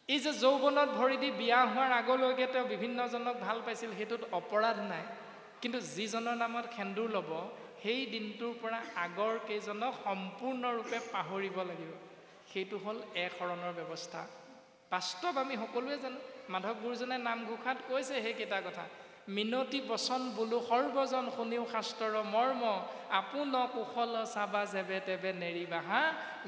এই যে যৌৱনত ভৰি দি বিয়া হোৱাৰ আগলৈকে তেওঁ বিভিন্নজনক ভাল পাইছিল, সেইটোত অপৰাধ নাই, কিন্তু যিজনৰ নামত সেন্দুৰ ল'ব সেই দিনটোৰ পৰা আগৰ কেইজনক সম্পূৰ্ণৰূপে পাহৰিব লাগিব। সেইটো হ'ল শৰণৰ ব্যৱস্থা। বাস্তৱ আমি সকলোৱে জানো। মাধৱ গুৰুজনে নামঘোষাত কৈছে সেইকেইটা কথা। মিনতি বচন বোলো সৰ্বজন শুনিও শাস্ত্ৰৰ মৰ্ম, আপোন কুশল চাবা যেবে তেবে নেৰিবাহা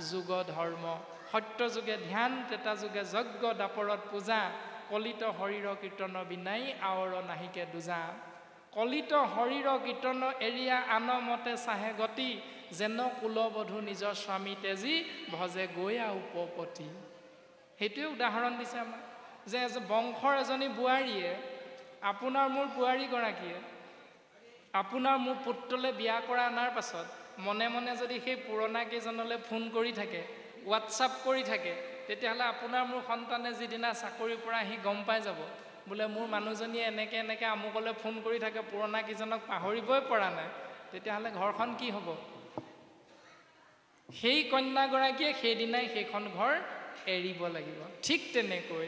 যোগ ধৰ্ম। সত্য যুগে ধ্যান, ত্ৰেতা যুগে যজ্ঞ, দাপৰত পূজা, কলিত শৰীৰ কীৰ্তন বিনাই আৱৰ নাহিকে দুজা। কলিত শৰীৰ কীৰ্তন এৰিয়া আন মতে চাহে গতি, যেন কুলবধূ নিজৰ স্বামী তেজী ভজে গৈয়া উপপতি। সেইটোৱে উদাহৰণ দিছে আমাৰ, যে বংশৰ এজনী বোৱাৰীয়ে, আপোনাৰ মোৰ বোৱাৰীগৰাকীয়ে আপোনাৰ মোৰ পুত্ৰলৈ বিয়া কৰা অনাৰ পাছত মনে মনে যদি সেই পুৰণা কেইজনলৈ ফোন কৰি থাকে, হোৱাটছআপ কৰি থাকে, তেতিয়াহ'লে আপোনাৰ মোৰ সন্তানে যিদিনা চাকৰিৰ পৰা আহি গম পাই যাব, বোলে মোৰ মানুহজনীয়ে এনেকৈ এনেকৈ আমুকলৈ ফোন কৰি থাকে, পুৰণা কেইজনক পাহৰিবই পৰা নাই, তেতিয়াহ'লে ঘৰখন কি হ'ব? সেই কন্যাগৰাকীয়ে সেইদিনাই সেইখন ঘৰ এৰিব লাগিব। ঠিক তেনেকৈ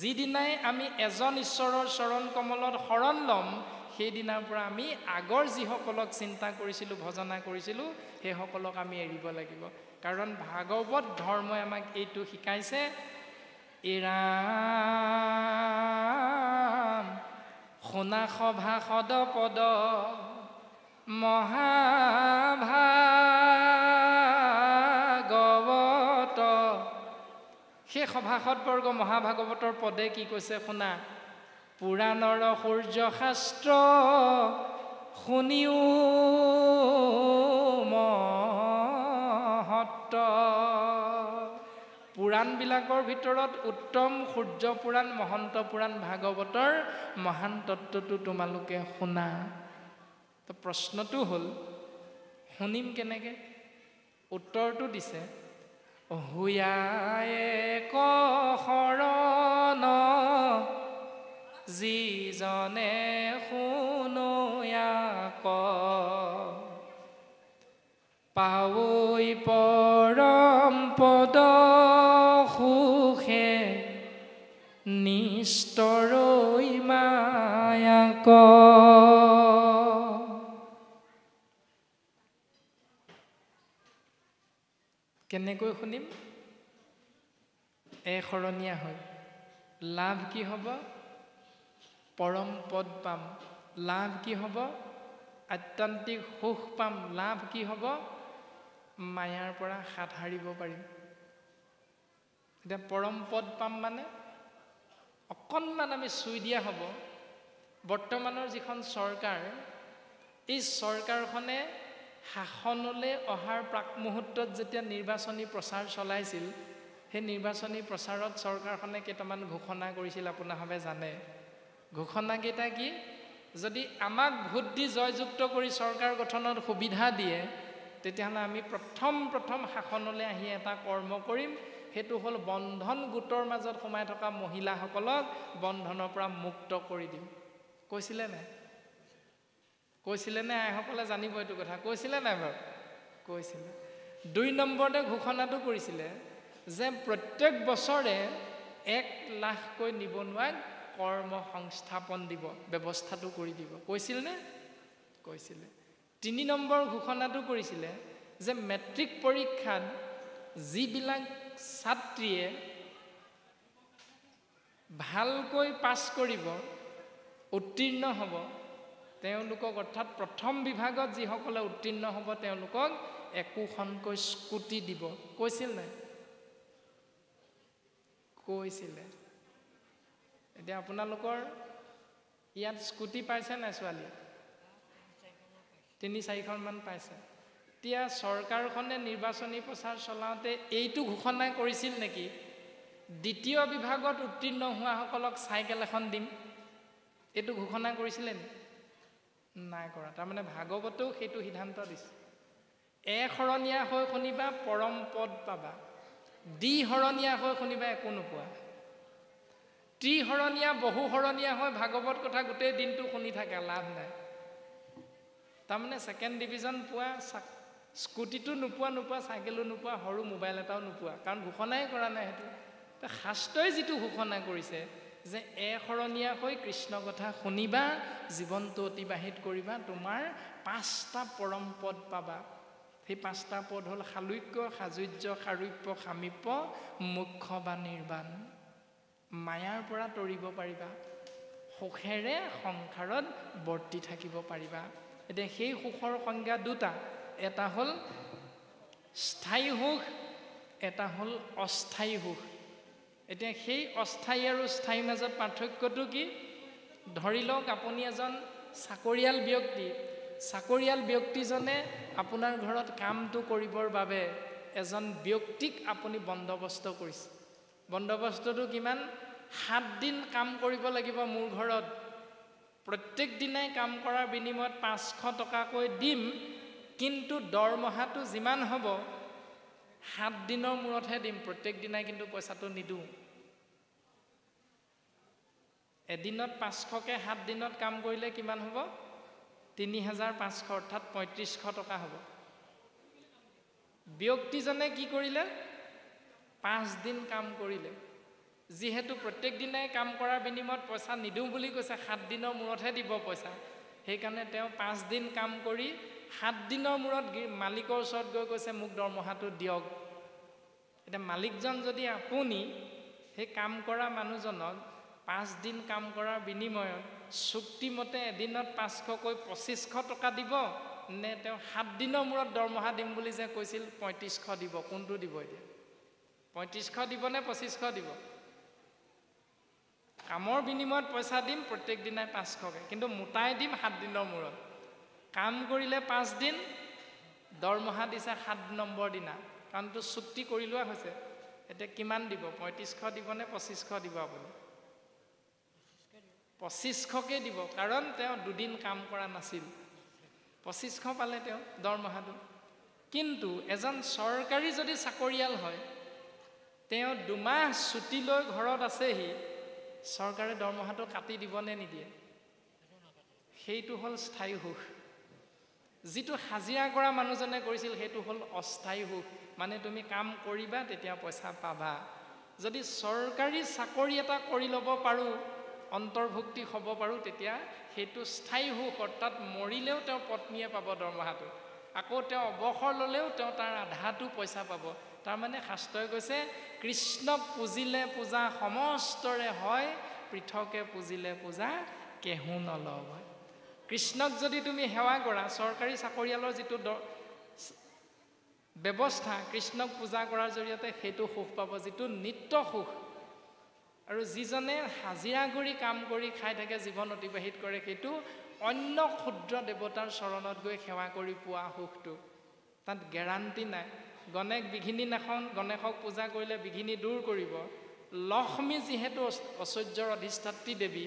যিদিনাই আমি এজন ঈশ্বৰৰ চৰণ কমলত শৰণ ল'ম, সেইদিনাৰ পৰা আমি আগৰ যিসকলক চিন্তা কৰিছিলোঁ, ভজনা কৰিছিলোঁ, সেইসকলক আমি এৰিব লাগিব। কাৰণ ভাগৱত ধৰ্মই আমাক এইটো শিকাইছে, এৰাম শুনা সভাসদ পদ মহাভাগৱত। সেই সভাসদবৰ্গ মহাভাগৱতৰ পদে কি কৈছে শুনা, পুৰাণৰ সূৰ্য শাস্ত্ৰ শুনিও মহত্ব। পুৰাণবিলাকৰ ভিতৰত উত্তম সূৰ্য পুৰাণ, মহন্ত পুৰাণ, ভাগৱতৰ মহান তত্ত্বটো তোমালোকে শুনা। তো প্ৰশ্নটো হ'ল, শুনিম কেনেকৈ? উত্তৰটো দিছে, হুয়ায়ে ক শৰণ যিজনে শুনোয়াক, পাৱৈ পৰম পদ সুখে নিস্তৰৈ মায়াক। কেনেকৈ শুনিম? শৰণীয়া হয়। লাভ কি হ'ব? পৰম পদ পাম। লাভ কি হ'ব? আত্যন্তিক সুখ পাম। লাভ কি হ'ব? মায়াৰ পৰা হাত সাৰিব পাৰিম। এতিয়া পৰম পদ পাম মানে অকণমান আমি চুই দিয়া হ'ব। বৰ্তমানৰ যিখন চৰকাৰ, এই চৰকাৰখনে শাসনলৈ অহাৰ প্ৰাক মুহূৰ্তত যেতিয়া নিৰ্বাচনী প্ৰচাৰ চলাইছিল, সেই নিৰ্বাচনী প্ৰচাৰত চৰকাৰখনে কেইটামান ঘোষণা কৰিছিল, আপোনাৰভাৱে জানে। ঘোষণাকেইটা কি? যদি আমাক ভোট দি জয়যুক্ত কৰি চৰকাৰ গঠনত সুবিধা দিয়ে, তেতিয়াহ'লে আমি প্ৰথম শাসনলৈ আহি এটা কৰ্ম কৰিম, সেইটো হ'ল বন্ধন গোটৰ মাজত সোমাই থকা মহিলাসকলক বন্ধনৰ পৰা মুক্ত কৰি দিম। কৈছিলে নাই? কৈছিলে নে? আইসকলে জানিব এইটো কথা। কৈছিলে নাই বাৰু? কৈছিলে। 2 নম্বৰতে ঘোষণাটো কৰিছিলে যে প্ৰত্যেক বছৰে 1 লাখকৈ নিবনুৱাক কৰ্ম সংস্থাপন দিব, ব্যৱস্থাটো কৰি দিব। কৈছিল নে? কৈছিলে। 3 নম্বৰ ঘোষণাটো কৰিছিলে যে মেট্ৰিক পৰীক্ষাত যিবিলাক ছাত্ৰীয়ে ভালকৈ পাছ কৰিব, উত্তীৰ্ণ হ'ব, তেওঁলোকক, অৰ্থাৎ প্ৰথম বিভাগত যিসকলে উত্তীৰ্ণ হ'ব, তেওঁলোকক একোখনকৈ স্কুটি দিব। কৈছিল নাই? কৈছিলে। এতিয়া আপোনালোকৰ ইয়াত স্কুটি পাইছে নাই ছোৱালী? 3-4খনমান পাইছে। এতিয়া চৰকাৰখনে নিৰ্বাচনী প্ৰচাৰ চলাওঁতে এইটো ঘোষণা কৰিছিল নেকি, দ্বিতীয় বিভাগত উত্তীৰ্ণ হোৱাসকলক চাইকেল এখন দিম? এইটো ঘোষণা কৰিছিলে নি? নাই কৰা। তাৰমানে ভাগৱতেও সেইটো সিদ্ধান্ত দিছে। শৰণীয়া হৈ শুনিবা, পৰম পদ পাবা। শৰণীয়া হৈ শুনিবা, একো নোপোৱা। ত্ৰিহৰণীয়া বহুহৰণীয়া হয় ভাগৱত কথা গোটেই দিনটো শুনি থাকে, লাভ নাই। তাৰমানে ছেকেণ্ড ডিভিজন পোৱা, স্কুটিটো নোপোৱা, চাইকেলো নোপোৱা, সৰু মোবাইল এটাও নোপোৱা, কাৰণ ঘোষণাই কৰা নাই সেইটো। শাস্ত্ৰই যিটো ঘোষণা কৰিছে যে এশৰণীয়া হৈ কৃষ্ণ কথা শুনিবা, জীৱনটো অতিবাহিত কৰিবা, তোমাৰ 5টা পৰম পদ পাবা। সেই 5টা পদ হ'ল শালুক্য, সাজুৰ্য, সাৰূপ্য, সামীপ্য, মোক্ষ বা নিৰ্বাণ। মায়াৰ পৰা তৰিব পাৰিবা, সুখেৰে সংসাৰত বৰ্তি থাকিব পাৰিবা। এতিয়া সেই সুখৰ সংজ্ঞা দুটা, এটা হ'ল স্থায়ী সুখ, এটা হ'ল অস্থায়ী সুখ। এতিয়া সেই অস্থায়ী আৰু স্থায়ীৰ মাজত পাৰ্থক্যটো কি? ধৰি লওক আপুনি এজন চাকৰিয়াল ব্যক্তি, চাকৰিয়াল ব্যক্তিজনে আপোনাৰ ঘৰত কামটো কৰিবৰ বাবে এজন ব্যক্তিক আপুনি বন্দবস্ত কৰিছে। বন্দবস্তটো কিমান? 7 দিন কাম কৰিব লাগিব মোৰ ঘৰত, প্ৰত্যেক দিনাই কাম কৰাৰ বিনিময়ত 500 টকাকৈ দিম, কিন্তু দৰমহাটো যিমান হ'ব 7 দিনৰ মূৰতহে দিম, প্ৰত্যেক দিনাই কিন্তু পইচাটো নিদিওঁ। এদিনত 500কে 7 দিনত কাম কৰিলে কিমান হ'ব? 3500, অৰ্থাৎ 3500 টকা হ'ব। ব্যক্তিজনে কি কৰিলে? 5 দিন কাম কৰিলে। যিহেতু প্ৰত্যেক দিনাই কাম কৰাৰ বিনিময়ত পইচা নিদিওঁ বুলি কৈছে, 7 দিনৰ মূৰতহে দিব পইচা, সেইকাৰণে তেওঁ 5 দিন কাম কৰি 7 দিনৰ মূৰত মালিকৰ ওচৰত গৈ কৈছে মোক দৰমহাটো দিয়ক। এতিয়া মালিকজন যদি আপুনি সেই কাম কৰা মানুহজনক 5 দিন কাম কৰাৰ বিনিময়ত চুক্তিমতে এদিনত 500কৈ 2500 টকা দিব, নে তেওঁ 7 দিনৰ মূৰত দৰমহা দিম বুলি যে কৈছিল 3500 দিব, কোনটো দিব? এতিয়া 3500 দিব নে 2500 দিব? কামৰ বিনিময়ত পইচা দিম প্ৰত্যেক দিনাই 500কে, কিন্তু মোটাই দিম 7 দিনৰ মূৰত। কাম কৰিলে 5 দিন, দৰমহা দিছে 7 নম্বৰ দিনা, কাৰণটো চুক্তি কৰি লোৱা হৈছে। এতিয়া কিমান দিব? 3500 দিব নে 2500 দিব? আপুনি 2500কে দিব, কাৰণ তেওঁ 2 দিন কাম কৰা নাছিল। 2500 পালে তেওঁ দৰমহাটো। কিন্তু এজন চৰকাৰী যদি চাকৰিয়াল হয়, তেওঁ 2 মাহ ছুটি লৈ ঘৰত আছেহি, চৰকাৰে দৰমহাটো কাটি দিব নে নিদিয়ে? সেইটো হ'ল স্থায়ী সুখ। যিটো হাজিৰা কৰা মানুহজনে কৰিছিল সেইটো হ'ল অস্থায়ী সুখ, মানে তুমি কাম কৰিবা তেতিয়া পইচা পাবা। যদি চৰকাৰী চাকৰি এটা কৰি ল'ব পাৰোঁ, অন্তৰ্ভুক্তি হ'ব পাৰোঁ, তেতিয়া সেইটো স্থায়ী সুখ, অৰ্থাৎ মৰিলেও তেওঁ পত্নীয়ে পাব দৰমহাটো, আকৌ তেওঁ অৱসৰ ল'লেও তেওঁ তাৰ আধাটো পইচা পাব। তাৰমানে শাস্ত্ৰই কৈছে কৃষ্ণক পুজিলে পূজা সমস্তৰে হয়, পৃথকে পুজিলে পূজা কেহু নলয়। কৃষ্ণক যদি তুমি সেৱা কৰা, চৰকাৰী চাকৰিয়ালৰ যিটো ব্যৱস্থা, কৃষ্ণক পূজা কৰাৰ জৰিয়তে সেইটো সুখ পাব, যিটো নিত্য সুখ। আৰু যিজনে হাজিৰা কৰি কাম কৰি খাই থাকে, জীৱন অতিবাহিত কৰে, সেইটো অন্য ক্ষুদ্ৰ দেৱতাৰ চৰণত গৈ সেৱা কৰি পোৱা সুখটো। তাত গেৰাণ্টি নাই। গণেশ বিঘিনীনাখন গণেশক পূজা কৰিলে বিঘিনী দূৰ কৰিব। লক্ষ্মী যিহেতু ঐশ্বৰ্যৰ অধিষ্ঠাত্ৰী দেৱী,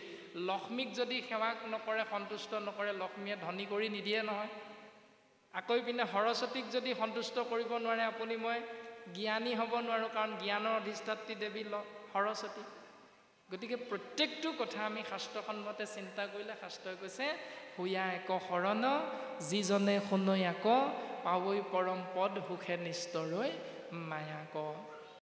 লক্ষ্মীক যদি সেৱা নকৰে, সন্তুষ্ট নকৰে, লক্ষ্মীয়ে ধনী কৰি নিদিয়ে নহয়। আকৌ পিনে সৰস্বতীক যদি সন্তুষ্ট কৰিব নোৱাৰে, আপুনি মই জ্ঞানী হ'ব নোৱাৰোঁ, কাৰণ জ্ঞানৰ অধিষ্ঠাত্ৰী দেৱী সৰস্বতী। গতিকে প্ৰত্যেকটো কথা আমি শাস্ত্ৰসন্মতে চিন্তা কৰিলে শাস্ত্ৰই কৈছে হুয়া এক শৰণ, যিজনে শুনৈ আক, পাৱৈ পৰম পদ সুখে নিস্তৰৈ মায়াক।